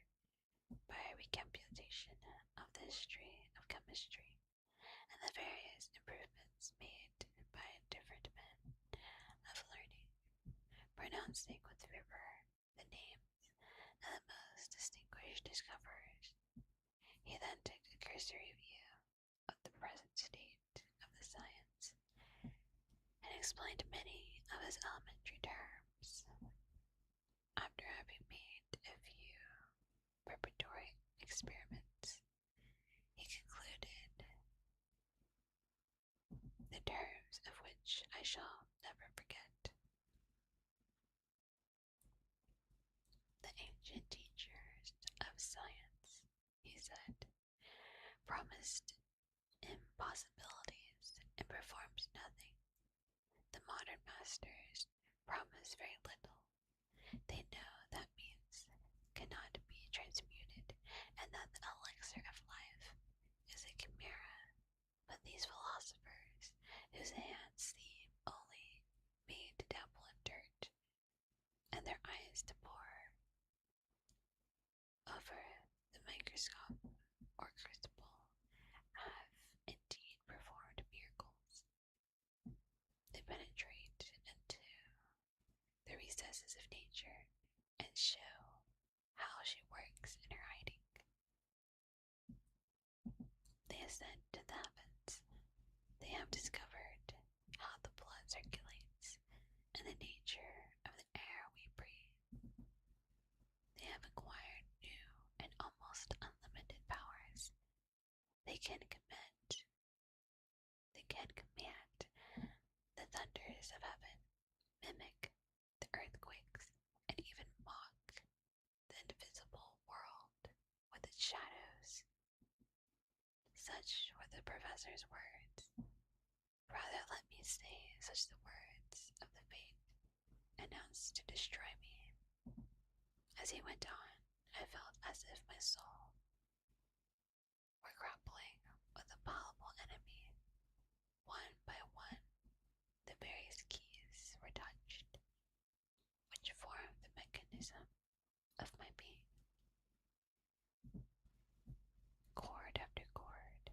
by a recapitulation of the history of chemistry and the various improvements made by different men of learning, pronouncing with fervor the names of the most distinguished discoverers. He then took a cursory view of the present state of the science and explained many of his elementary terms. After having made a few preparatory experiments, he concluded, the terms of which I shall never forget. The ancient teachers of science, he said, promised impossibilities and performed nothing. The modern masters promise very little. They know that means cannot be transmuted, and that the elixir of life is a chimera. But these philosophers, whose hands seem only made to dabble in dirt, and their eyes to pore over the microscope or crucible, have indeed performed miracles. They penetrate into the recesses of nature and show how she works in her hiding. They ascend to the heavens. They have discovered how the blood circulates and the nature of the air we breathe. They have acquired new and almost unlimited powers. They can command the thunders of heaven, mimic the earthquakes, and even mock the invisible world with its shadows. Such were the professor's words. Rather let me say such the words of the fate announced to destroy me. As he went on, I felt as if my soul were grappling with a palpable enemy. One by one, the various keys were touched, which formed the mechanism of my being. Chord after chord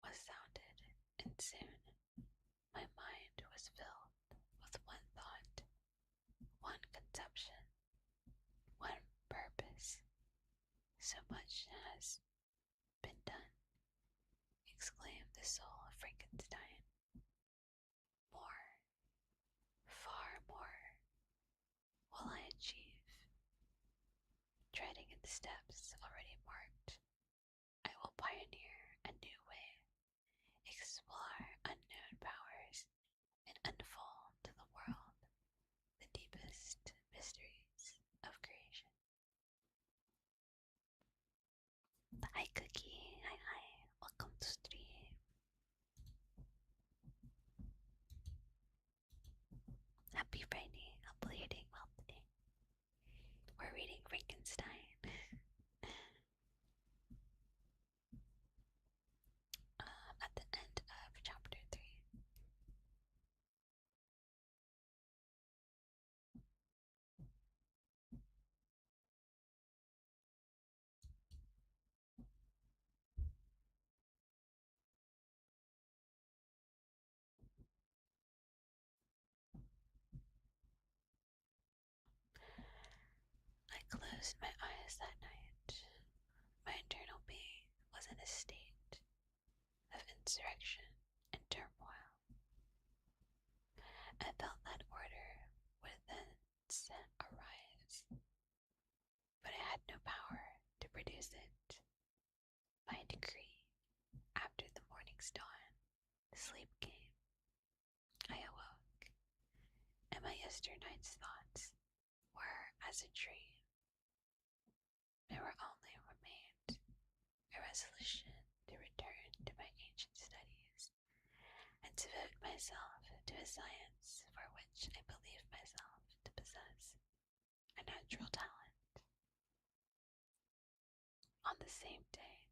was sounded, So much has been done, exclaimed the soul of Frankenstein. More, far more, will I achieve. Treading in the steps already marked, I will pioneer a new way, explore unknown powers, and unfold to the world the deepest mysteries of creation. Hi Cookie, hi, welcome to stream. Happy Friday, hopefully you're doing well today. We're reading Frankenstein. At the end of chapter 3. I closed my eyes that night. My internal being was in a state of insurrection and turmoil. I felt that order would then arise, but I had no power to produce it. By decree, after the morning's dawn, sleep came. I awoke, and my yesternight's thoughts were as a dream. There were only remained a resolution to return to my ancient studies and to devote myself to a science for which I believe myself to possess a natural talent. On the same day,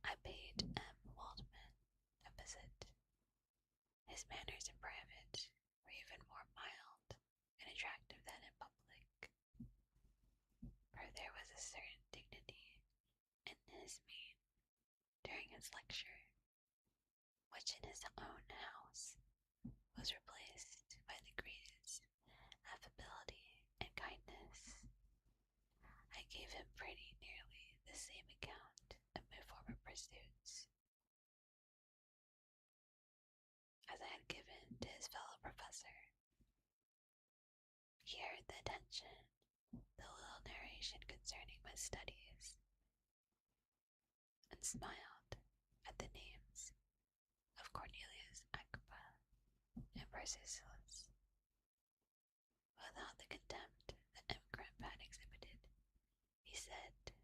I paid M. Waldman a visit. His manners in private were even more mild and attractive than in public, for there was a certain dignity in his mien during his lecture, which in his own house was replaced by the greatest affability and kindness. I gave him pretty nearly the same account of my former pursuits as I had given to his fellow professor. He heard the attention, the little narration concerning my studies, and smiled at the names of Cornelius Agrippa and Paracelsus. Without the contempt that M. Grant had exhibited, he said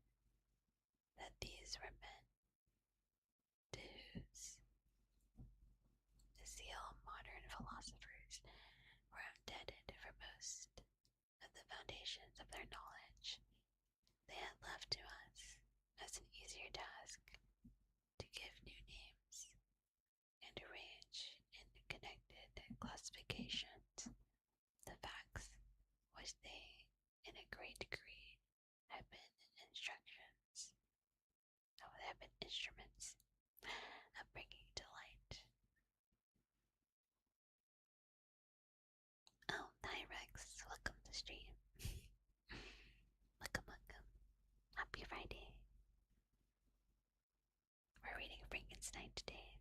that these were men to whose zeal modern philosophers were indebted for most of the foundations of their knowledge. They had left to us as an easier task to give new names and arrange in connected classifications the facts which they, in a great degree, have been instruments of bringing to light. Oh, hi Rex, welcome to stream. Welcome, welcome. Happy Friday. We're reading Frankenstein today.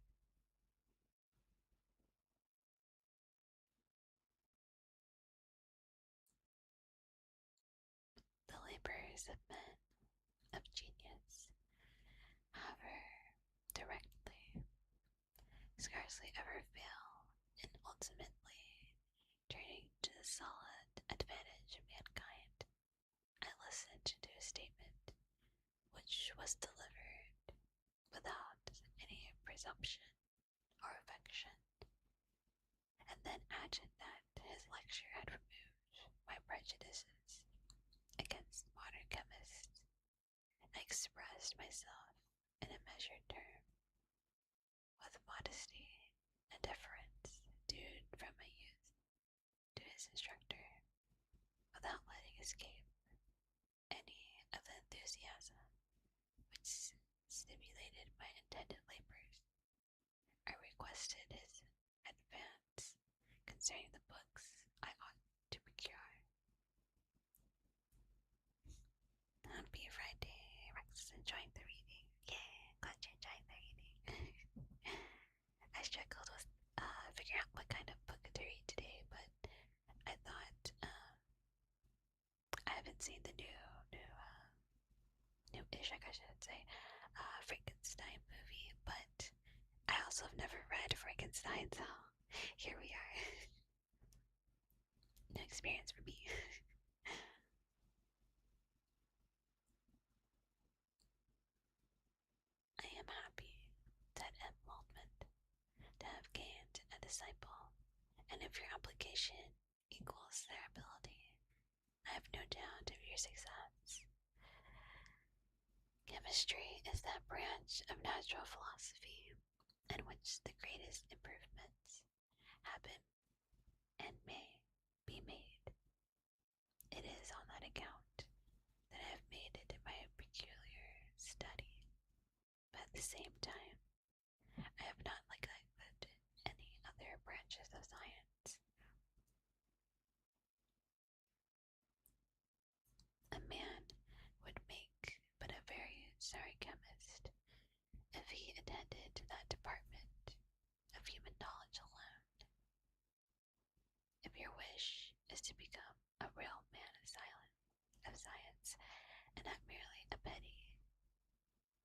The labors of men of genius, however, directly, scarcely ever fail in ultimately turning to the solid advantage of mankind. I listened to a statement which was delivered without any presumption or affection, and then added that his lecture had removed my prejudices against modern chemists. I expressed myself in a measured term, with modesty and deference due from my youth to his instructor, without letting escape any of the enthusiasm which stimulated my intended labors. I requested his advance concerning the books I ought to procure. Happy Friday, struggled with figuring out what kind of book to read today, but I thought I haven't seen the new-ish, I guess I should say, Frankenstein movie, but I also have never read Frankenstein, so here we are. New experience for me. I am happy that enrollment to have gained a disciple, and if your application equals their ability, I have no doubt of your success. Chemistry is that branch of natural philosophy in which the greatest improvements happen and may be made. It is on that account that I have made it my peculiar study, but at the same time, I have not neglected any other branches of science. A man would make but a very sorry chemist if he attended to that department of human knowledge alone. If your wish is to become a real man of science and not merely a petty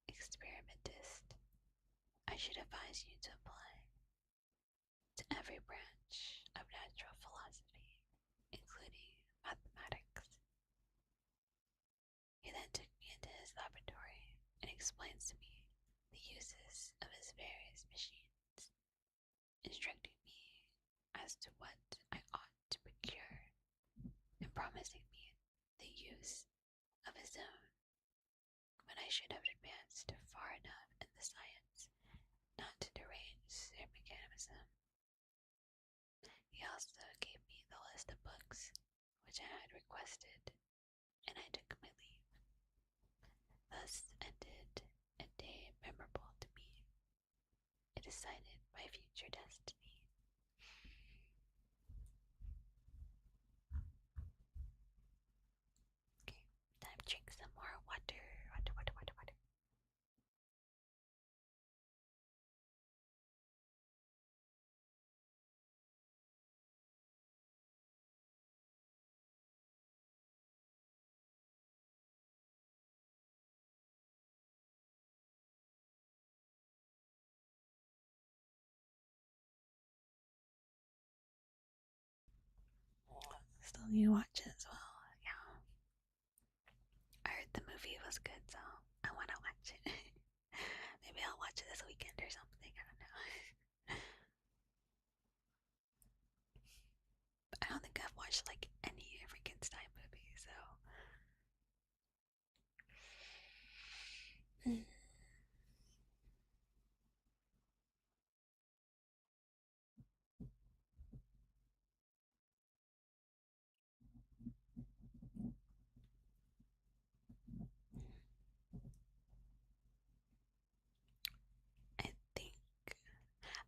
experimentist, I should advise you to apply to every branch of natural philosophy, including mathematics. He then took me into his laboratory and explains to me the uses of his various machines, instructing me as to what I ought to procure, and promising me the use of his own when I should have advanced far enough in the science not to derange their mechanism. He also gave me the list of books which I had requested, and I took my leave. Thus ended a day memorable to me. It decided my future destiny. Okay, time to drink some more water. Water. Still need to watch it as well. Yeah, I heard the movie was good, so I want to watch it. Maybe I'll watch it this weekend or something. I don't know. I don't think I've watched like any Frankenstein movie, so. I think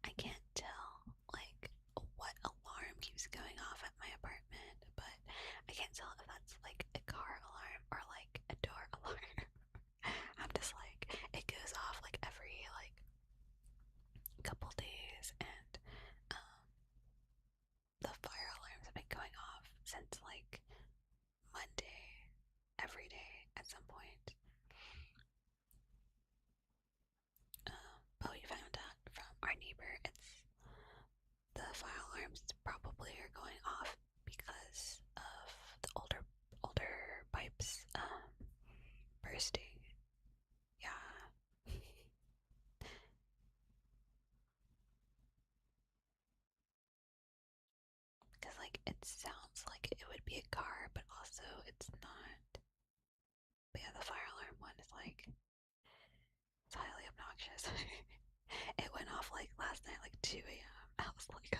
I can't tell like what alarm keeps going off at my apartment, but I can't tell if that's like a car alarm or like a door alarm. I'm just like it goes off like every like couple days, and um, the fire alarms have been going off since like Monday every day at some point. But we found out from our neighbor it's the fire alarms probably are going off because of the older pipes bursting. Yeah. Because like it sounds like it would be a car, but also it's not. But yeah, the fire alarm one is like it's highly obnoxious. It went off like last night, like 2 a.m. I was like,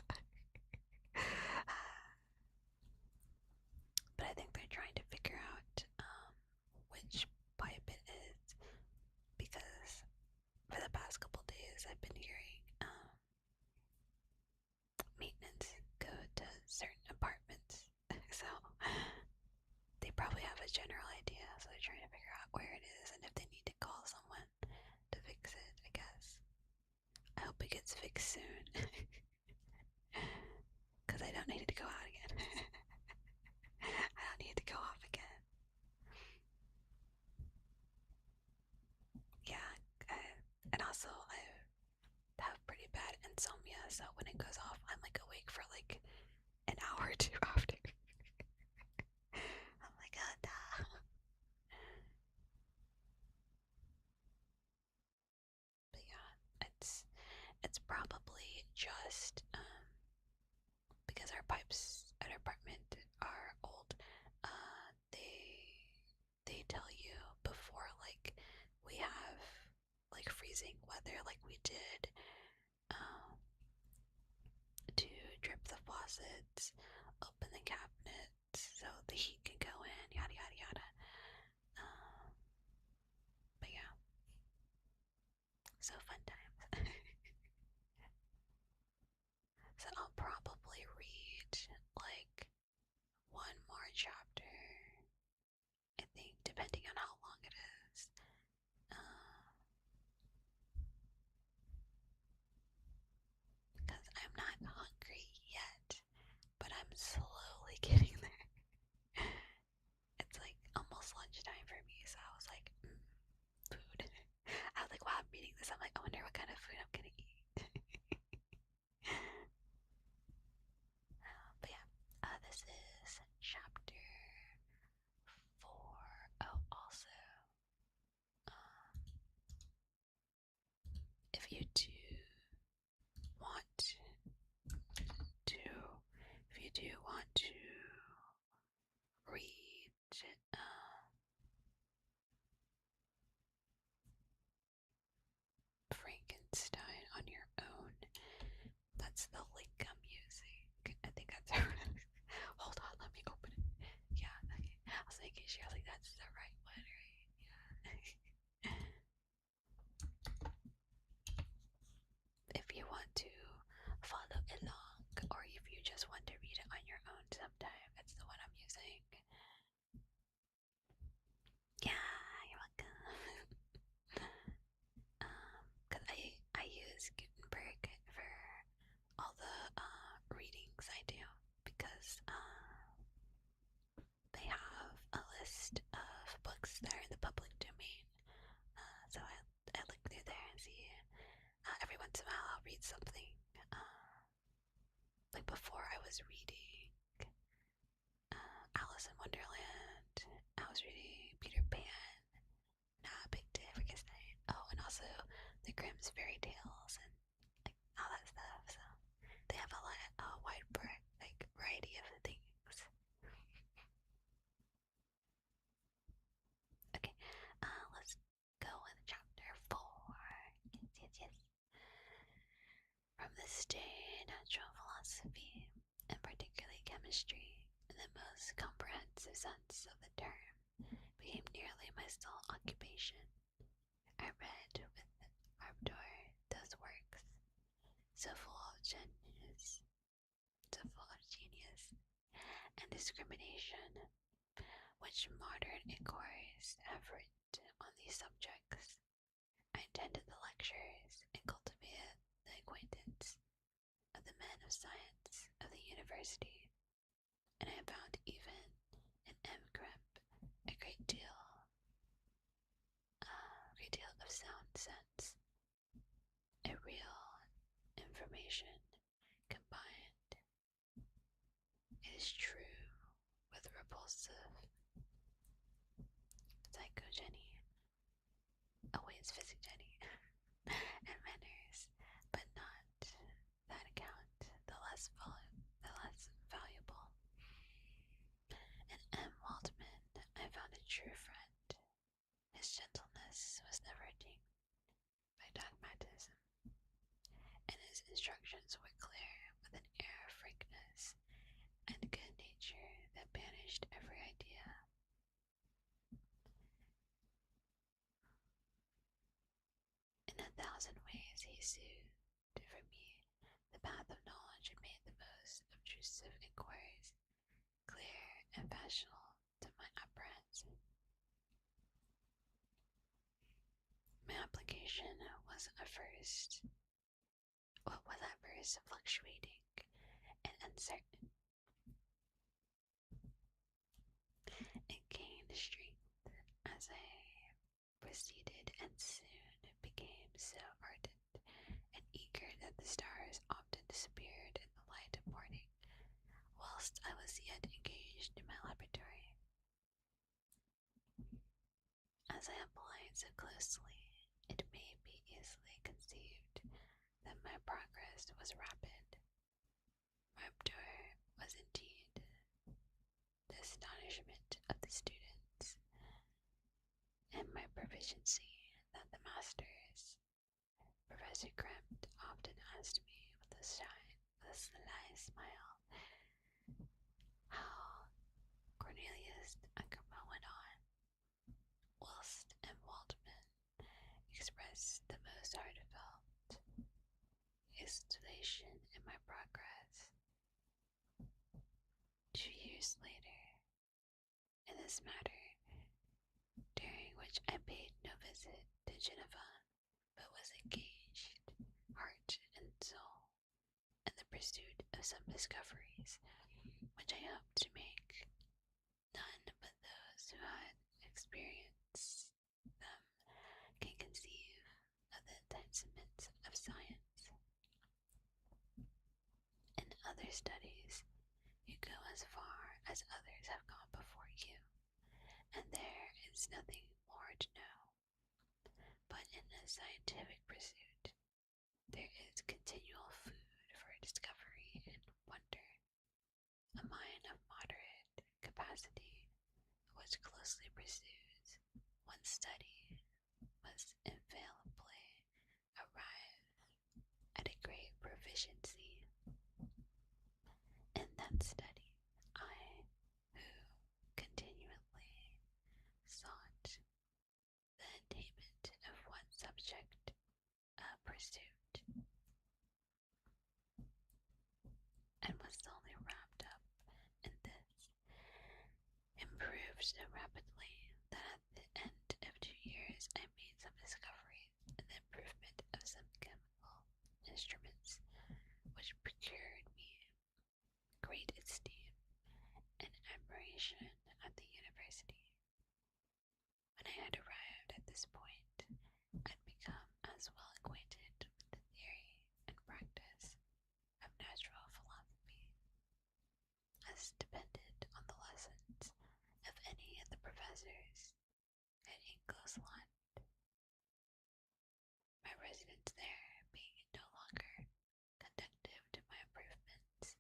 but I think they're trying to figure out which pipe it is, because for the past couple days I've been hearing maintenance go to certain apartments. So they probably have a general idea, so they're trying to figure out where it is and if they need to call someone to fix it, I guess. I hope it gets fixed soon. tell you before, like, we have, like, freezing weather like we did, um, to drip the faucets, open the cabinets so the heat can go in, yada yada yada. But yeah, so fun times. So I'll probably read like one more chapter, I think, depending on how long it is. Because I'm not hungry yet, but I'm slowly getting there. It's like almost lunchtime for me, so I was like, food. I was like, while I'm reading this, I'm like, I wonder what kind of food I'm gonna eat. But yeah, this is chapter 4. Oh, also, um, if you do want to, if you do want to read Frankenstein on your own, that's the link I'm using. I think that's how it is. Hold on, let me open it. Yeah, okay. I was making sure, like, that's the right one, right? Yeah. If you want to follow along, or if you just want to read it on your own sometime, that's the one I'm using. Yeah, you're welcome. Because I use Gutenberg for all the readings I do, because they have a list of books that are in the public domain. So I look through there and see. Every once in a while, I'll read something. Like before, I was reading Alice in Wonderland. I was reading Peter Pan. Nah, Big Day Frankenstein. Oh, and also the Grimm's fairy tales and like all that stuff. So they have a lot, wide variety of things. Okay, let's go with chapter 4. Yes, yes, yes. From this day, natural philosophy, and particularly chemistry, in the most comprehensive sense of the term, became nearly my sole occupation. I read with ardor those works, so full of genius and discrimination, which modern inquiries have written on these subjects. I attended the lectures and cultivated the acquaintance of the men of science of the university, and I found even in M. Grimm a great deal of sound sense, a real information combined, it is true, with repulsive psychogeny, it's physicgeny, and manners, but not that account the less valuable. In M. Waldman, I found a true friend. His gentleness was never tinged by dogmatism, and his instructions were clear with an air of frankness and good nature that banished every idea. In 1,000 ways he soothed for me the path of knowledge and made the most obtrusive inquiries clear and fashionable to my apprehension. My application was at first fluctuating and uncertain. It gained strength as I proceeded and soon became so ardent and eager that the stars often disappeared in the light of morning, whilst I was yet engaged in my laboratory. As I applied so closely, it may be easily conceived that my progress was rapid. My rapture was indeed the astonishment of the students, proficiency than the masters. Professor Grimm often asked me with a sly smile how Cornelius Ackerman went on, whilst M. Waldman expressed the most heartfelt exultation in my progress. 2 years later, in this matter, during which I paid no visit to Geneva, but was engaged, heart and soul, in the pursuit of some discoveries which I hoped to make, none but those who had experienced them can conceive of the enticements of science. In other studies, you go as far as others have gone before you, and there is nothing more to know. But in a scientific pursuit, there is continual food for discovery and wonder. A mind of moderate capacity, which closely pursues one study, must infallibly arrive at a great proficiency in that study. I, who continually sought the attainment of one subject of pursuit, and was only wrapped up in this, improved so rapidly that at the end of 2 years I made some discoveries in the improvement of some chemical instruments which procured me great esteem and admiration at the university. When I had arrived at this point, I'd become as well acquainted with the theory and practice of natural philosophy as depended on the lessons of any of the professors at Ingolstadt. My residence there being no longer conducive to my improvements,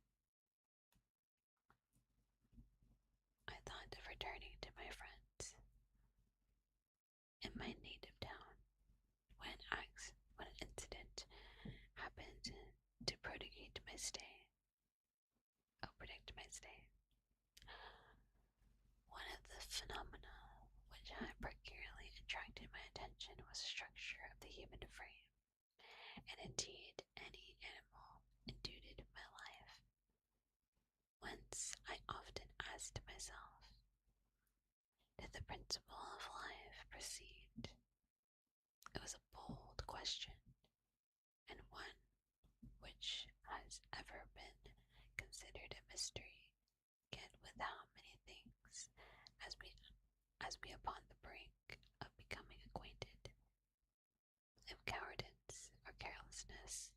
I thought of returning to my friends in my native town, when an incident happened to predict my stay. One of the phenomena which had particularly attracted my attention was the structure of the human frame, and indeed any animal endued in my life. Whence I often asked myself, did the principle of life proceed? It was a bold question, and one which has ever been considered a mystery, yet with how many things, as we upon the brink of becoming acquainted, if cowardice or carelessness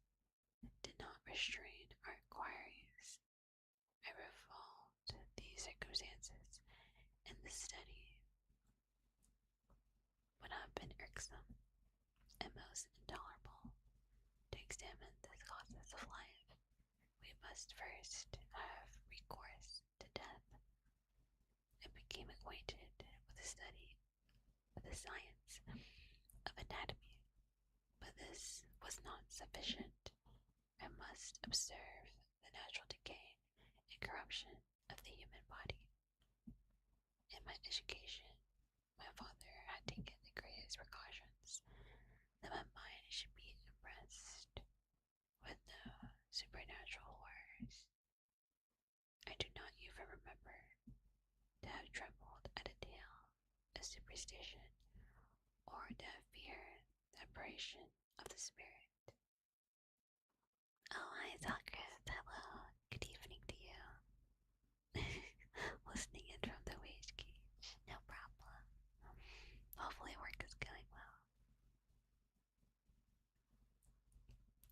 did not restrain our inquiries, I revolved these circumstances in the study would have been irksome and most intolerable. To examine the causes of life, we must first have recourse to death. I became acquainted with the science of anatomy, but this was not sufficient. I must observe the natural decay and corruption of the human body. In my education, my father had taken the greatest precautions that my mind should be impressed with no supernatural horrors. I do not even remember to have trembled at a tale of superstition or to have feared the apparition of the spirit. Oh, hi, Zalchris. Hello. Good evening to you. Listening in from the wage cage. No problem. Hopefully work is going well.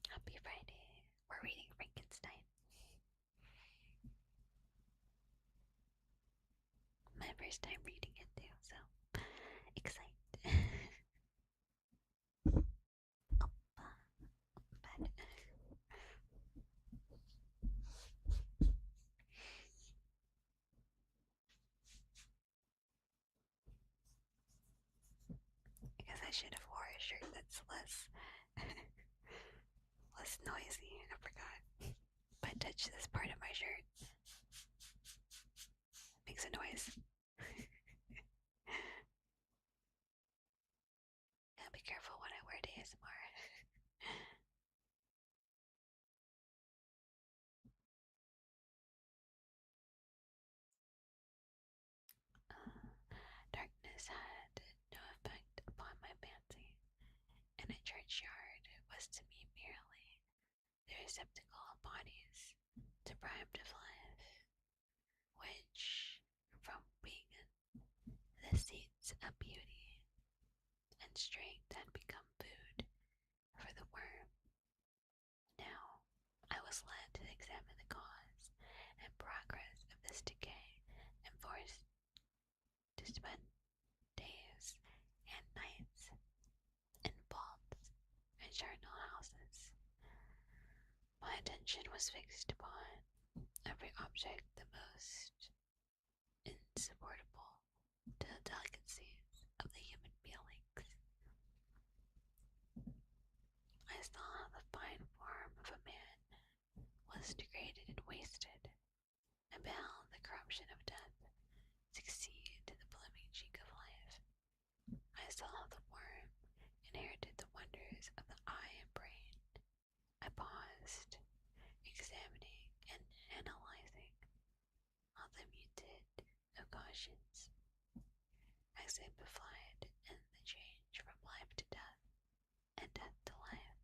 Happy Friday. We're reading Frankenstein. My first time reading it too, so excited. But should have wore a shirt that's less less noisy. I forgot. If I touch this part of my shirt, it makes a noise. Gotta be careful when I wear to ASMR. Darkness had no effect upon my fancy, and a churchyard was to me merely the receptacle of bodies deprived of life, which, from being the seats of beauty and strength, had become food for the worm. Now I was led to examine the cause and progress of this decay, and forced to spend days and nights in vaults and charnel houses. My attention was fixed upon every object the most insupportable to the delicacies of the human feelings. I saw the fine form of a man was degraded and wasted, and beheld the corruption of death succeed to the blooming cheek of life. I saw the worm inherited the wonders of the eye and brain. I paused, examining and analyzing all the muted occasions exemplified in the change from life to death and death to life,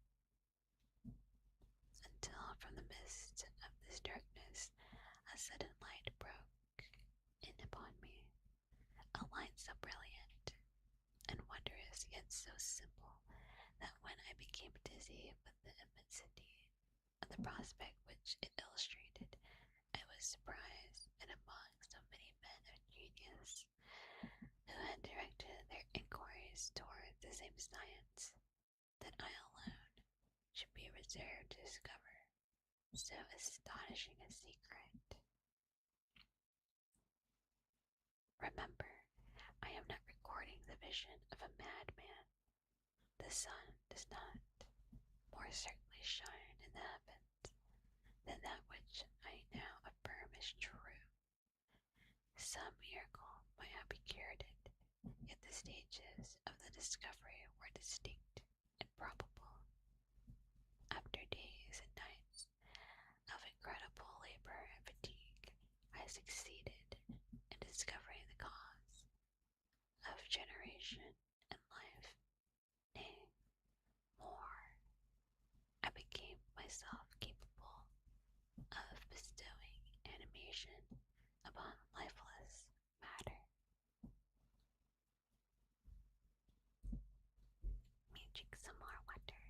until from the midst of this darkness a sudden light broke in upon me, a light so brilliant and wondrous, yet so simple, that when I became dizzy with the immensity of the prospect which it illustrated, I was surprised that among so many men of genius, who had directed their inquiries toward the same science, that I alone should be reserved to discover so astonishing a secret. Remember, I am not recording the vision of a madman. The sun does not more certainly shine in the heavens than that which I now affirm is true. Some miracle might have procured it, yet the stages of the discovery were distinct and probable. After days and nights of incredible labor and fatigue, I succeeded in discovering the cause of generation and life. Nay, more, I became myself capable of bestowing animation upon lifeless matter. Let me drink some more water.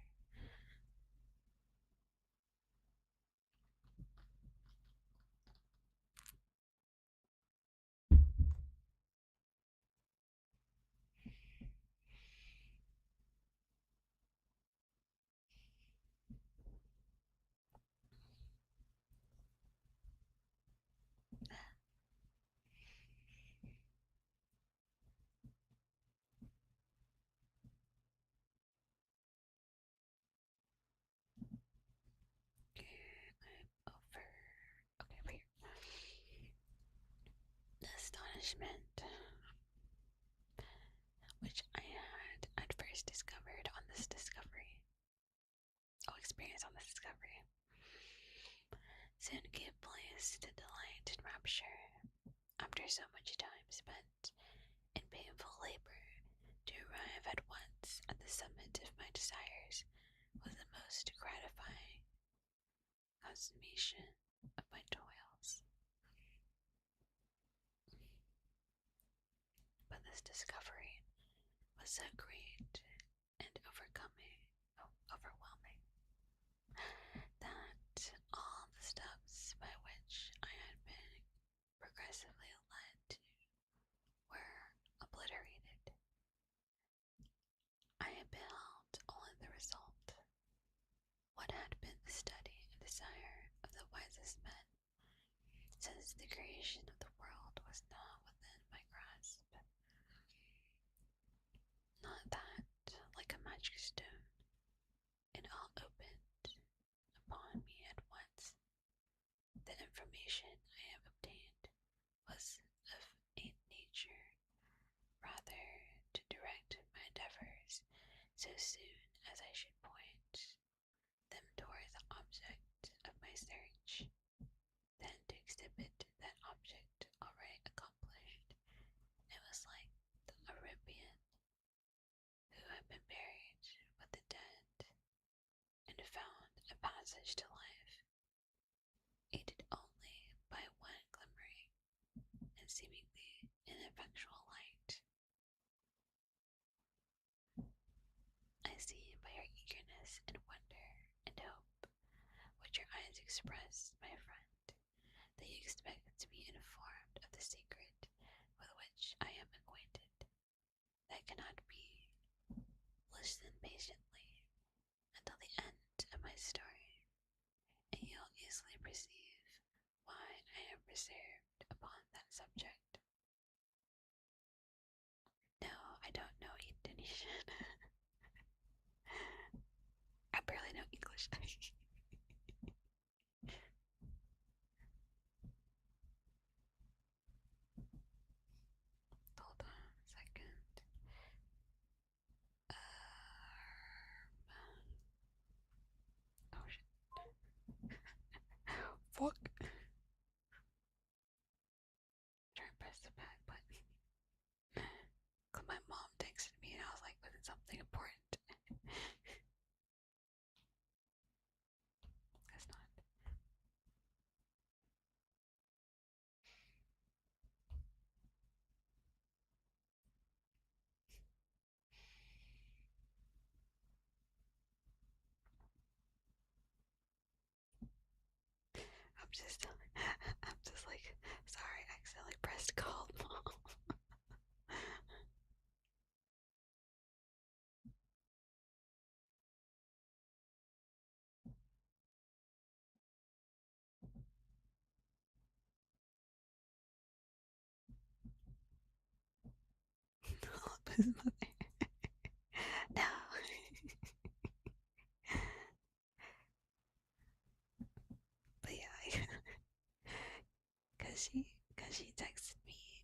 I'm over. Okay, over here. The astonishment which I had at first discovered on this discovery, experience on this discovery, soon gave place to delight and rapture. After so much time spent in painful labor, to arrive at once at the summit of my desires was the most gratifying consummation of my toils. But this discovery was so great and overwhelming, that all the steps by which I had been progressively led to were obliterated. I beheld only the result. What had been the study and desire of the wisest men since the creation of the world was now within my grasp. Not that magic stone. It all opened upon me at once. The information I have obtained was of a nature rather to direct my endeavors so soon as I should point them toward the object of my search, than to exhibit that object already accomplished. It was like the Arabian who had been buried with the dead and found a passage to life, aided only by one glimmering and seemingly ineffectual light. I see by your eagerness and wonder and hope what your eyes express, my friend, that you expect to be informed of the secret with which I am acquainted. That cannot be. Listen patiently until the end of my story, and you'll easily perceive why I am reserved upon that subject. No, I don't know Indonesian. I barely know English. Hold on a second. Oh shit. Fuck. Try and press the back button. Cause my mom texted me and I was like, was it something important? That's not. I'm just like, sorry, I accidentally pressed call, mom. His mother. No. But yeah, cause she texted me,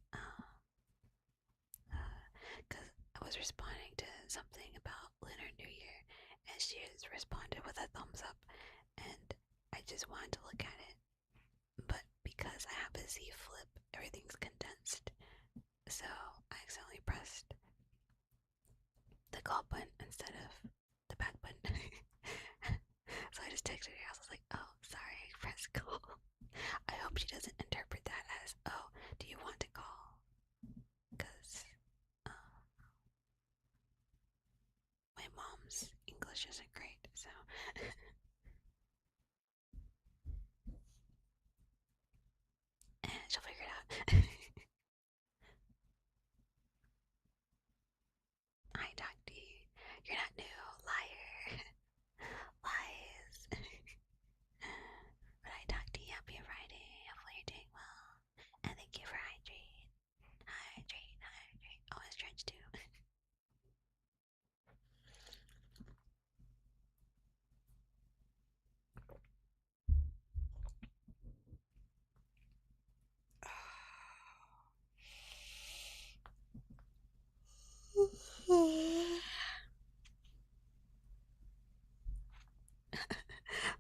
cause I was responding to something about Lunar New Year, and she has responded with a thumbs up, and I just wanted to look at it, but because I have a Z flip, everything's condensed, so I accidentally pressed the call button instead of the back button. So I just texted her. I was like, "Oh, sorry, I pressed call." I hope she doesn't interpret that as, "Oh, do you want to call?" Because my mom's English isn't great, so and she'll figure it out. I talk to you. You're not new, liar. Lies. But I talk to you. Happy Friday. Hopefully you're doing well. And thank you for hydrate. Hydrate, hydrate. Oh, I stretch too.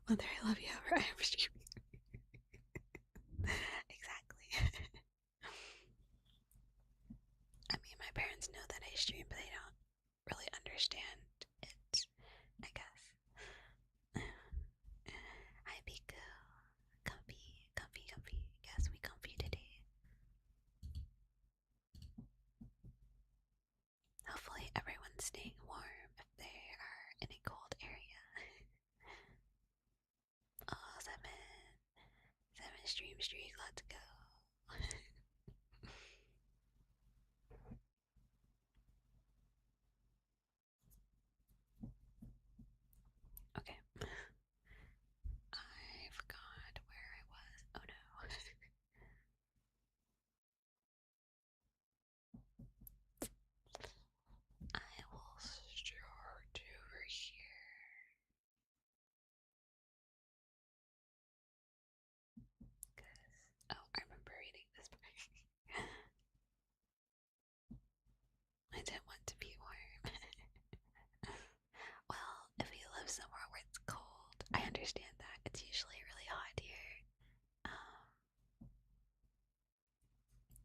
Mother, I love you. I am streaming. Exactly. I mean, my parents know that I stream, but they don't really understand it, I guess. Hi, Pico. Comfy, comfy, comfy. Yes, we comfy today. Hopefully, everyone's staying warm if they are in a cold area. Oh, seven stream streak. Let's go. Okay. I forgot where I was. Oh no. I will start to don't want to be warm. Well, if you live somewhere where it's cold, I understand that. It's usually really hot here. Um,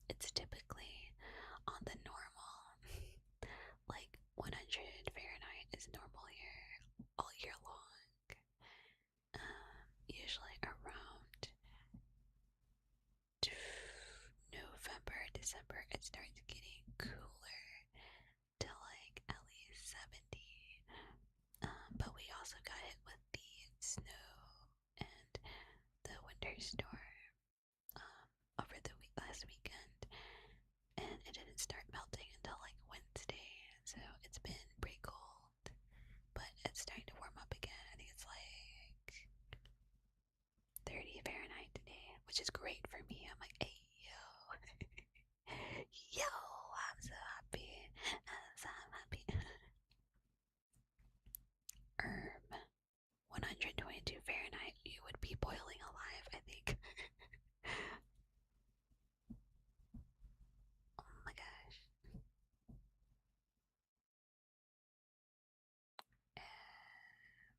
it's typically on the normal, like 100 Fahrenheit is normal here all year long. Usually around November, December, it starts getting cooler to like at least 70. But we also got hit with the snow and the winter storm over the last weekend, and it didn't start melting until like Wednesday. So it's been pretty cold, but it's starting to warm up again. I think it's like 30 Fahrenheit today, which is great for me. I'm like, hey, yo, yo, I'm so happy. I'm so happy. 122 Fahrenheit, you would be boiling alive, I think. Oh my gosh.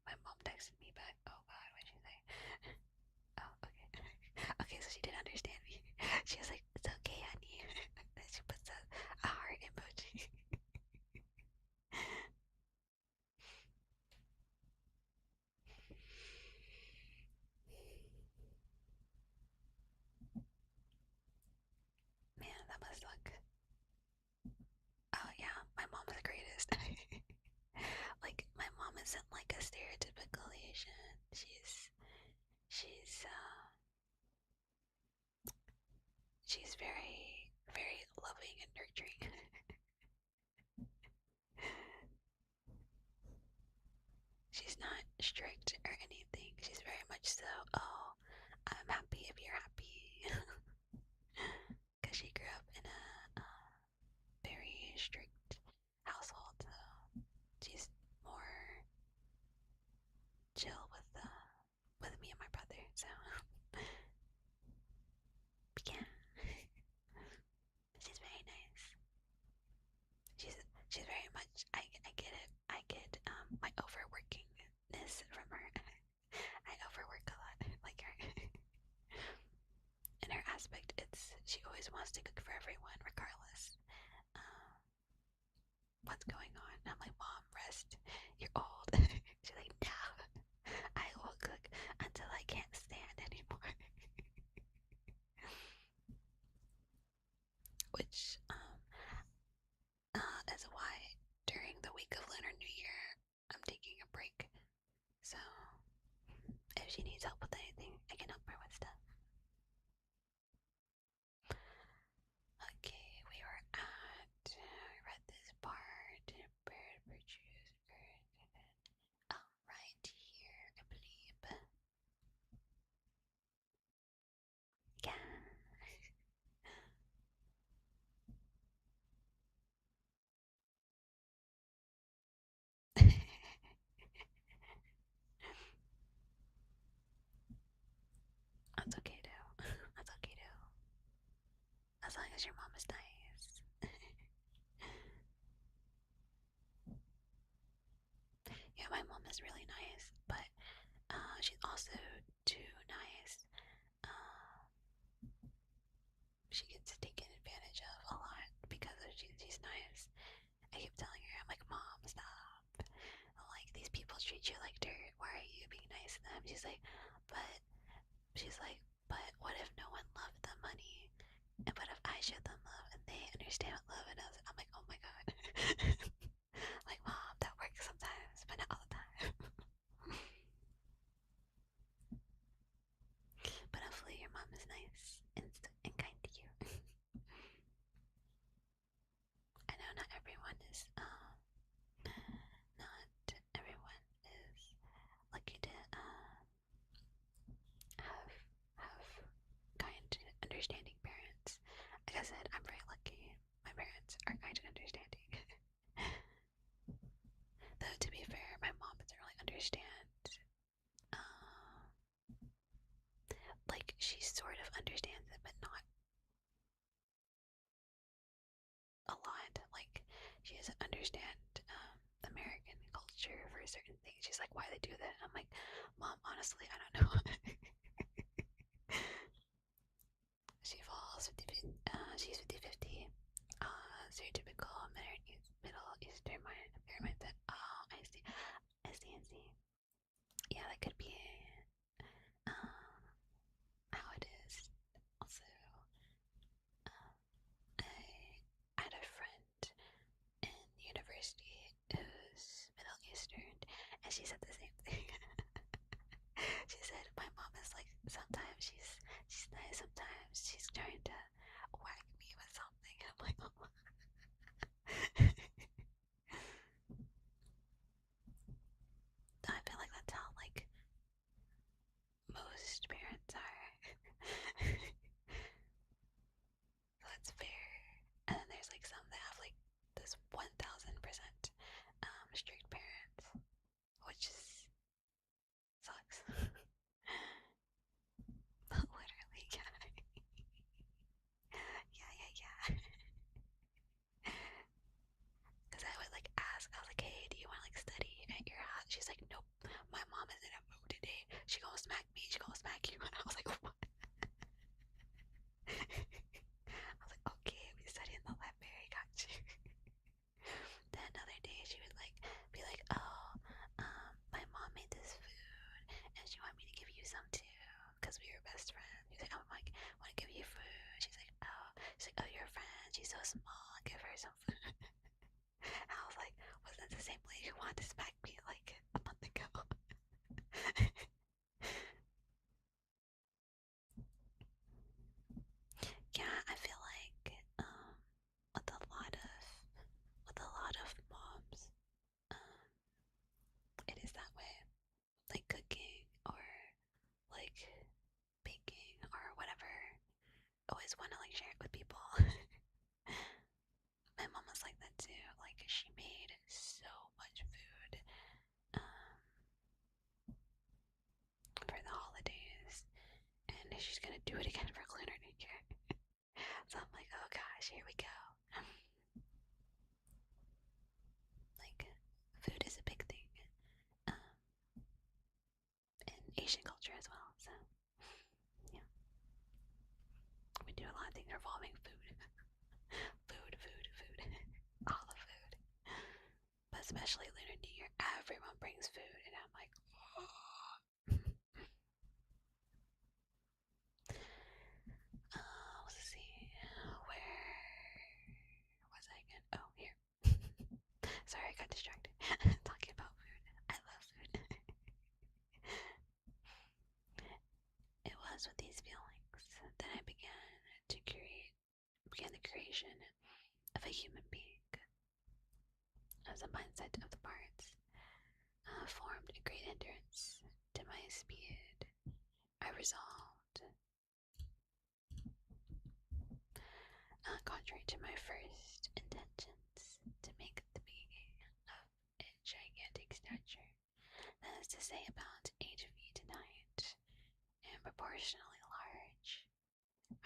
My mom texted me back. Oh god, what'd she say? Oh, okay. Okay, so she did understand me. She was like, it's okay, honey. Then she puts a heart emoji. Man, that must suck. Oh yeah, my mom is the greatest. Like, my mom isn't like a stereotypical Asian. She's she's very, very loving and nurturing. She's not strict or anything. She's very much so, oh, I'm happy if you're happy. Because she grew up in a very strict household, so she's more chill with me and my brother. So yeah, she's very nice. She's she's very much. I get it. I get my overworkingness from her. I overwork a lot, like her. In her aspect, it's she always wants to cook for everyone, regardless what's going on. I'm like, Mom, rest. You're old. She's like, no, I will cook until I can't stand anymore. Which is why during the week of Lunar New Year, I'm taking a break. So if she needs help with anything, I can help her with stuff. Okay, we were at. I read this part. Bird virtues. Oh, right here, I believe. Yeah. That's okay though. That's okay though. As long as your mom is nice. Yeah, my mom is really nice, but she's also too nice. Uh, she gets taken advantage of a lot because she's nice. I keep telling her, I'm like, Mom, stop. I'm like, these people treat you like dirt. Why are you being nice to them? But, she's like, but what if no one loved the money? And what if I show them love and they understand what love is? I'm like, oh my god. Like, Mom, that works sometimes, but not all the time. But hopefully your mom is nice and kind to you. I know not everyone is, not everyone is lucky to have do that? I'm like, Mom, honestly, I don't know. She falls 50, she's 50-50. Stereotypical Middle Eastern mindset. Oh, I see. I see, I see. Yeah, that could be how it is. Also, I had a friend in university who's Middle Eastern, and she said the same thing. She said my mom is like sometimes she's nice, sometimes she's trying to whack me with something. And I'm like, oh. I feel like that's how like most parents are. So that's fair. And then there's like some that have like this 1000% strict parents, which is sucks. Literally, yeah. Yeah, yeah, yeah. Because I would like ask, I was like, hey, do you want to like study at your house? She's like, nope, my mom is in a mood today. She gonna smack me, she gonna smack you. And I was like, what? I was like, okay, we study in the library, got you. Then another day she would like be like, oh, my mom made this food and she wanted me to give you some too because we were best friends. She's like, I'm like, want to give you food. She's like, oh, your friend, she's so small. Give her some food. I was like, was that the same lady who wanted to smack me like a month ago? Yeah, I feel like with a lot of moms, um, it is that way. Like cooking or like baking or whatever. Always want to like share it with people. My mom was like that too. Like she made so much food for the holidays, and she's gonna do it again for Lunar New Year. So I'm like, oh gosh, here we go. Like, food is a big thing um, in Asian culture as well. So yeah, we do a lot of things involving food, food, all the food. But especially Lunar New Year, everyone brings food, and I'm like, oh. Let's see, where was I again? Oh, here. Sorry, I got distracted talking about food. I love food. It was with these feelings that I began the creation of a human being. As a mindset of the parts formed a great hindrance to my speed, I resolved, contrary to my first intentions, to make the being of a gigantic stature, that is to say about 8 feet in height, and proportionally large.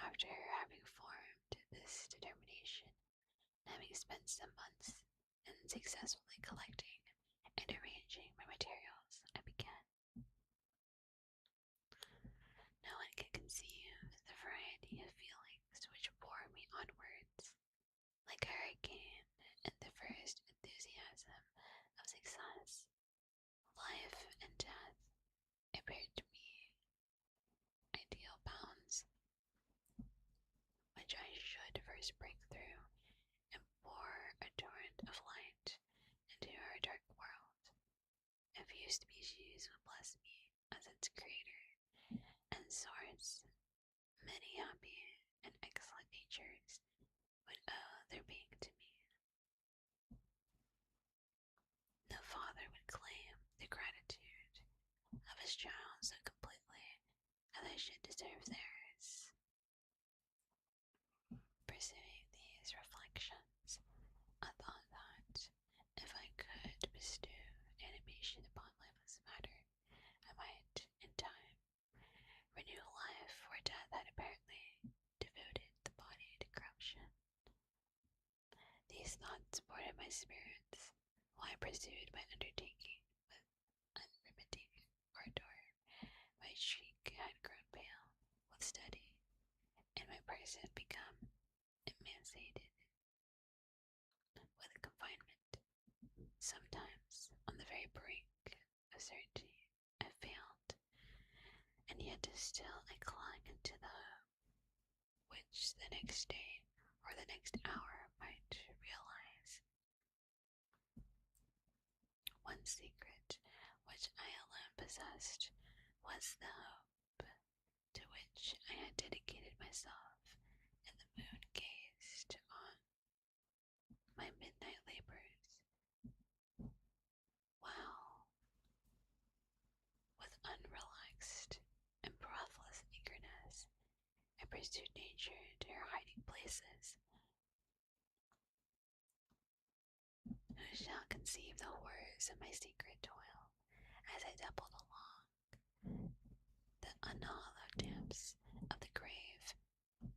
After having formed this determination, having spent some months in successfully collecting and arranging my materials, I began. No one can conceive the variety of feelings which bore me onwards, like a hurricane in the first enthusiasm of success. Life and death appeared to me ideal bounds, which I should first break through and pour a torrent of light into our dark world. A few species would bless me as its creator, and source. Many happy and excellent natures would owe their being to me. No father would claim the gratitude of his child so completely as I should deserve theirs. Pursuing these reflections, I thought that if I could bestow animation upon lifeless matter, I might, in time, renew life where death had apparently devoted the body to corruption. These thoughts supported my spirits while I pursued my undertaking with unremitting cheek had grown pale with study, and my purse had become emaciated with confinement. Sometimes, on the very brink of certainty, I failed, and yet still I clung into the hope which the next day or the next hour might realize. One secret which I alone possessed was the hope to which I had dedicated myself, and the moon gazed on my midnight labors, while, with unrelaxed and breathless eagerness, I pursued nature to her hiding places. Who shall conceive the horrors of my secret toil as I doubled along the unhallowed damps of the grave,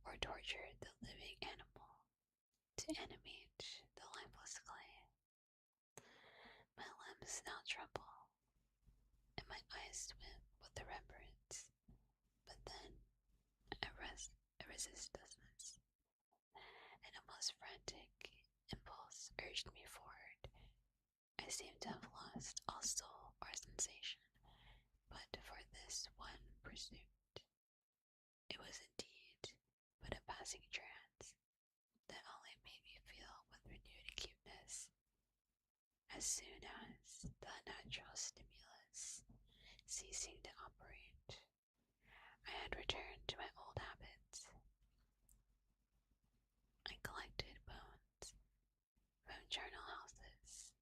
or tortured the living animal to animate the lifeless clay? My limbs now tremble, and my eyes swim with the remembrance, but then a resistlessness, an almost frantic impulse urged me forward. I seemed to have lost all soul or sensation, but for this one pursuit. It was indeed but a passing trance that only made me feel with renewed acuteness. As soon as the natural stimulus ceasing to operate, I had returned to my old habits. I collected bones from charnel houses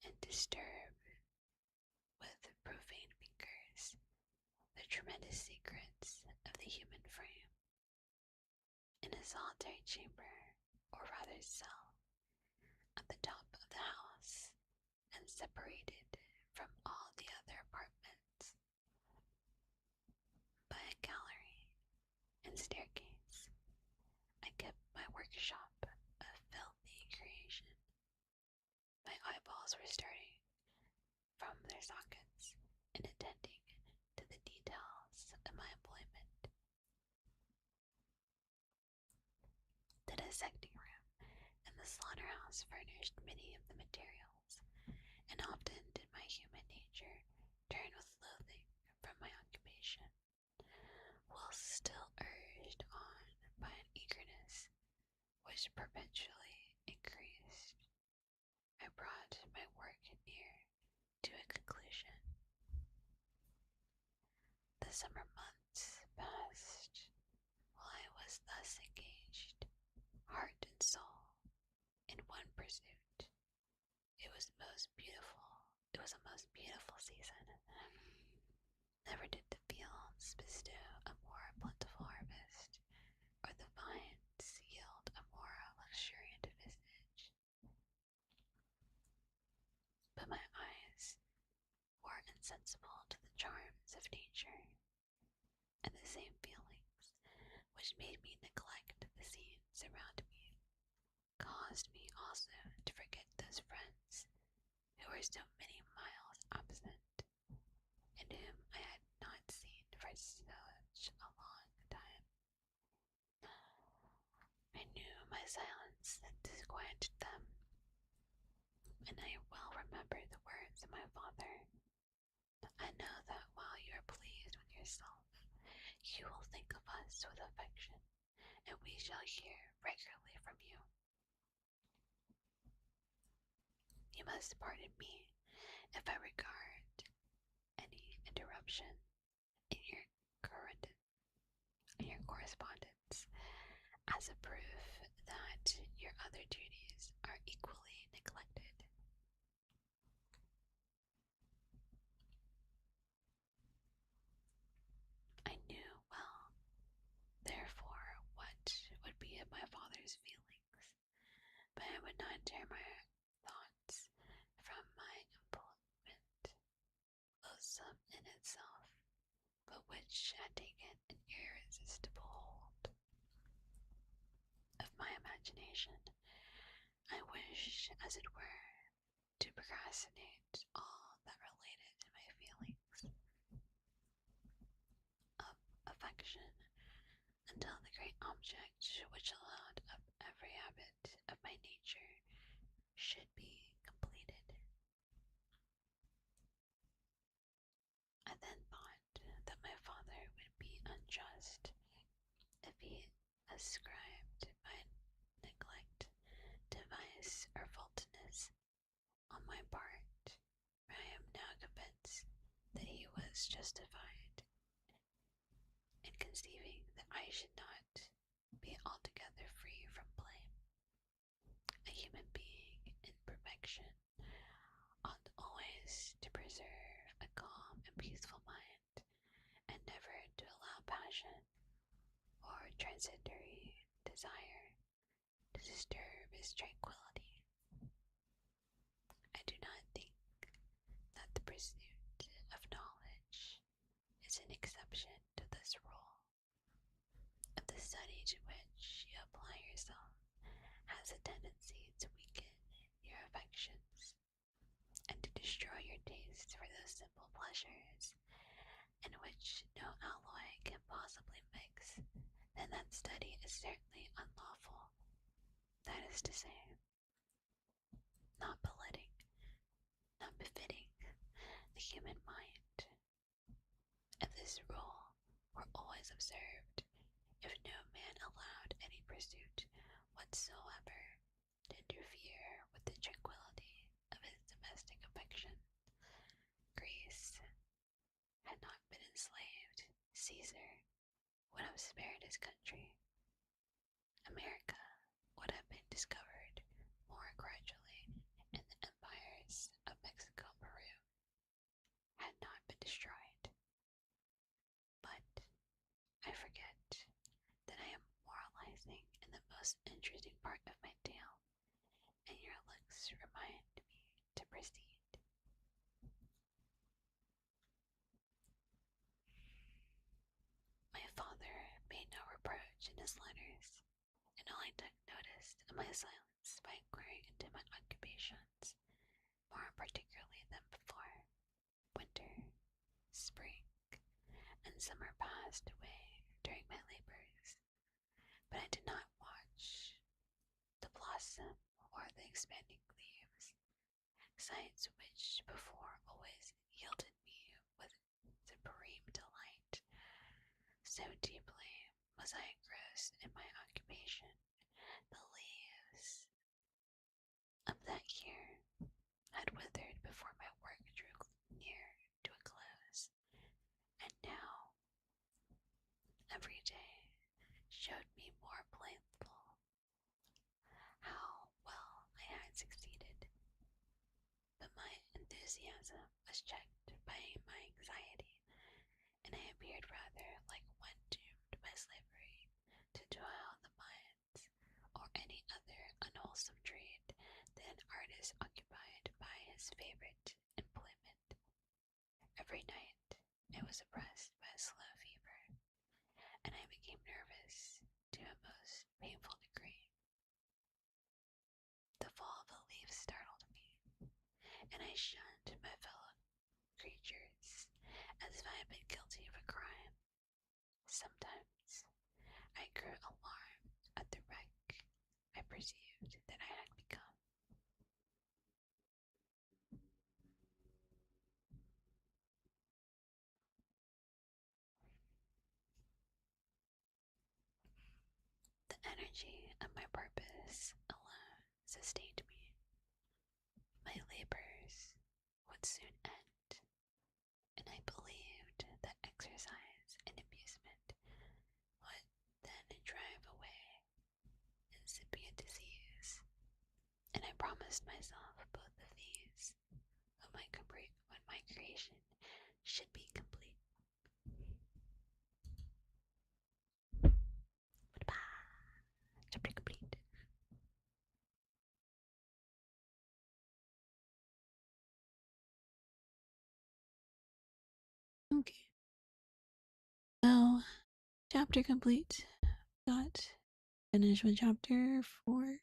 and disturbed with profane fingers the tremendous secrets of the human frame. In a solitary chamber, or rather cell, at the top of the house, and separated from all the other apartments by a gallery and staircase, I kept my workshop of filthy creation. My eyeballs were starting from their sockets and attending to the details of my employment. The dissecting room and the slaughterhouse furnished many of the materials, and often did my human nature turn with loathing from my occupation, whilst still urged on by an eagerness which perpetually increased. I brought my work near to a conclusion. The summer months passed while I was thus engaged, heart and soul, in one pursuit. It was a most beautiful season. Never did the fields bestow a more plentiful harvest, or the vines yield a more luxuriant visage. But my eyes were insensible to the charms of nature, and the same feelings which made me neglect the scenes around me caused me also to forget those friends who were so many miles absent, and whom I had not seen for such a long time. I knew my silence disquieted them, and I well remember the words of my father. I know that while you are pleased with yourself, you will think of us with affection, and we shall hear regularly from you. You must pardon me if I regard any interruption in your correspondence as a proof that your other duties are equally neglected. I knew well, therefore, what would be of my father's feelings, but I would not tear my thoughts from my employment, loathsome in itself, but which had taken an irresistible hold of my imagination. I wished, as it were, to procrastinate all that related to my feelings. object which allowed up every habit of my nature should be completed. I then thought that my father would be unjust if he ascribed my neglect to vice or faultiness on my part. I am now convinced that he was justified in conceiving that I should not be altogether free from blame. A human being in perfection ought always to preserve a calm and peaceful mind, and never to allow passion or transitory desire to disturb his tranquillity. I do not think that the pursuit of knowledge is an exception to this rule. If the study to which you apply yourself has a tendency to weaken your affections and to destroy your taste for those simple pleasures in which no alloy can possibly mix, then that study is certainly unlawful. That is to say, not not befitting the human mind. If this rule were always observed, if no man allowed any pursuit whatsoever to interfere with the tranquillity of his domestic affection, Greece had not been enslaved. Caesar would have spared his country. America would have been discovered more gradually, and the empires of Mexico and Peru had not been destroyed. But I forget that I am moralizing in the most interesting part of my tale, and your looks remind me to proceed. My father made no reproach in his letters, and only took notice of my silence by inquiring into my occupations, more particularly than before. Winter, spring, and summer passed away during my labors, but I did not watch the blossom or the expanding leaves, sights which before always yielded me with supreme delight. So deeply was I engrossed in my occupation, the leaves of that year had withered before my work drew near to a close, and now every day showed me more plainly how well I had succeeded. But my enthusiasm was checked by my anxiety, and I appeared rather like one doomed by slavery to toil in the mines or any other unwholesome trade than an artist occupied by his favorite employment. Every night I was oppressed by a slow fever, and I became nervous to a most painful degree. The fall of a leaf startled me, and I shunned my fellow creatures as if I had been guilty of a crime. Sometimes I grew alarmed at the wreck I perceived that I had become. The energy of my purpose alone sustained me. My labors would soon end, and I believed that exercise and amusement would then drive away incipient disease, and I promised myself both of these when my creation should be complete. Chapter complete. Okay. So, chapter complete. Got finished with chapter 4.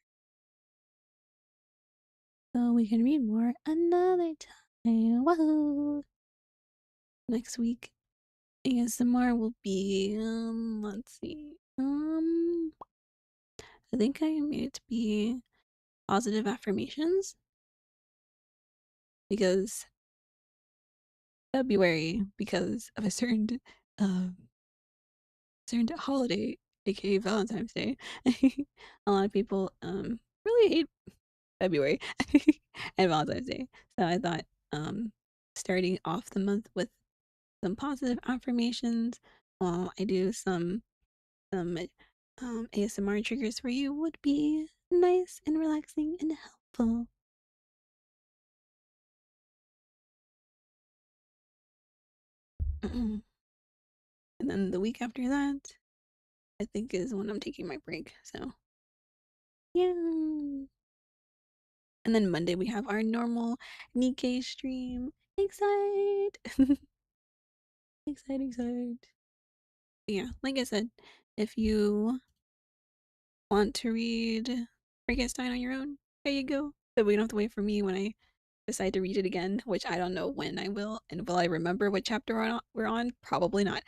So we can read more another time. Woohoo! Next week, ASMR will be, let's see. Um, I think I made it to be positive affirmations because February, because of a certain holiday, aka Valentine's Day. A lot of people really hate February and Valentine's Day. So I thought starting off the month with some positive affirmations while I do some ASMR triggers for you would be nice and relaxing and helpful. And then the week after that, I think is when I'm taking my break. So yeah. And then Monday we have our normal Nikkei stream. Excite! Excite, excite. But yeah, like I said, if you want to read Frankenstein on your own, there you go. But we don't have to wait for me when I decide to read it again, which I don't know when I will. And will I remember what chapter we're on? Probably not.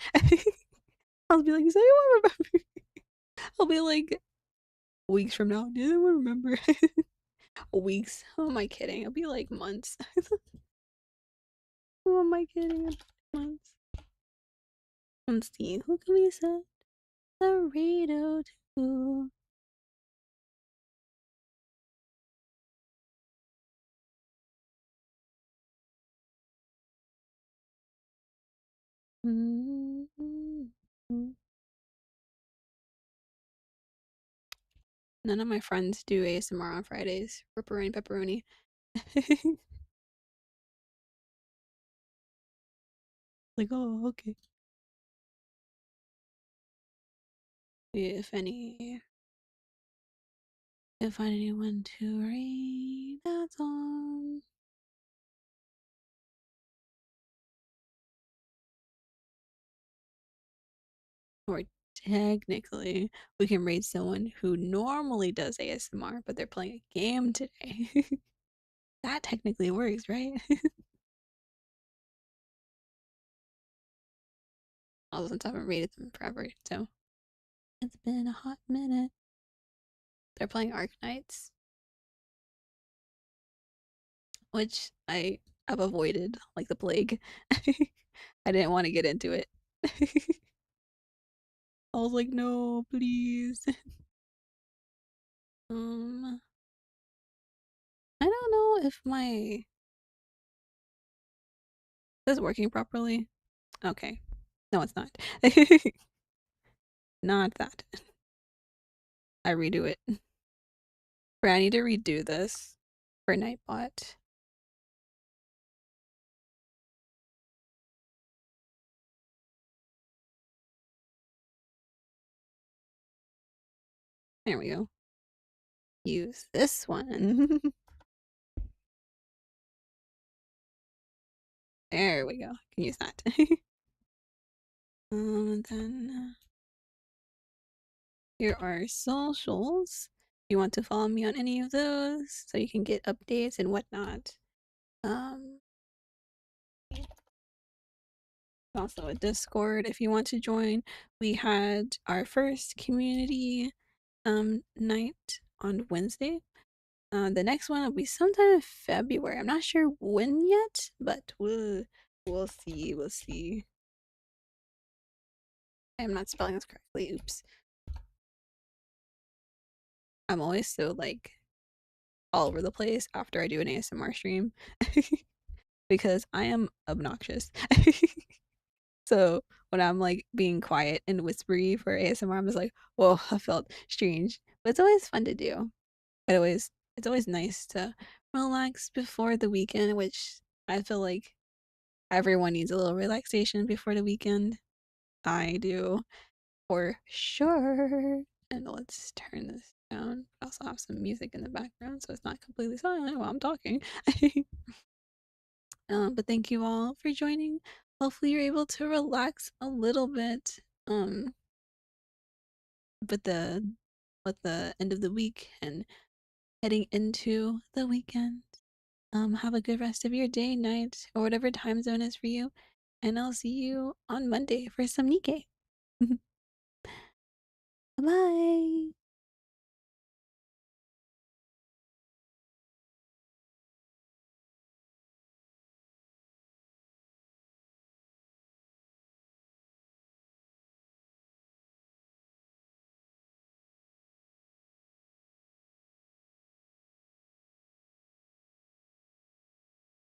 I'll be like, does anyone remember? I'll be like, weeks from now, does anyone remember? Weeks? Who am I kidding? I'll be like months. Who am I kidding? Months. Let's see, who can we set the radio to? None of my friends do ASMR on Fridays. Ripperoni pepperoni. Like, oh, okay. If any, if I anyone to read that song. Or technically, we can raid someone who normally does ASMR, but they're playing a game today. That technically works, right? Also, since I haven't raided them forever, so it's been a hot minute. They're playing Arknights, which have avoided like the plague. I didn't want to get into it. I was like, no, please. Um, I don't know if my this is working properly. Okay, no, it's not. Not that. I redo it. I need to redo this for Nightbot. There we go. Use this one. There we go. Can use that. And then here are socials. If you want to follow me on any of those, so you can get updates and whatnot. Um, Also a Discord if you want to join. We had our first community night on Wednesday. The next one will be sometime in February. I'm not sure when yet, but we'll see. We'll see. I'm not spelling this correctly. Oops. I'm always so like all over the place after I do an ASMR stream because I am obnoxious. So when I'm like being quiet and whispery for ASMR, I'm just like, whoa, I felt strange. But it's always fun to do. It's always nice to relax before the weekend, which I feel like everyone needs a little relaxation before the weekend. I do for sure. And let's turn this down. I also have some music in the background, so it's not completely silent while I'm talking. But thank you all for joining. Hopefully you're able to relax a little bit. But the end of the week and heading into the weekend. Have a good rest of your day, night, or whatever time zone is for you. And I'll see you on Monday for some Nikkei. Bye.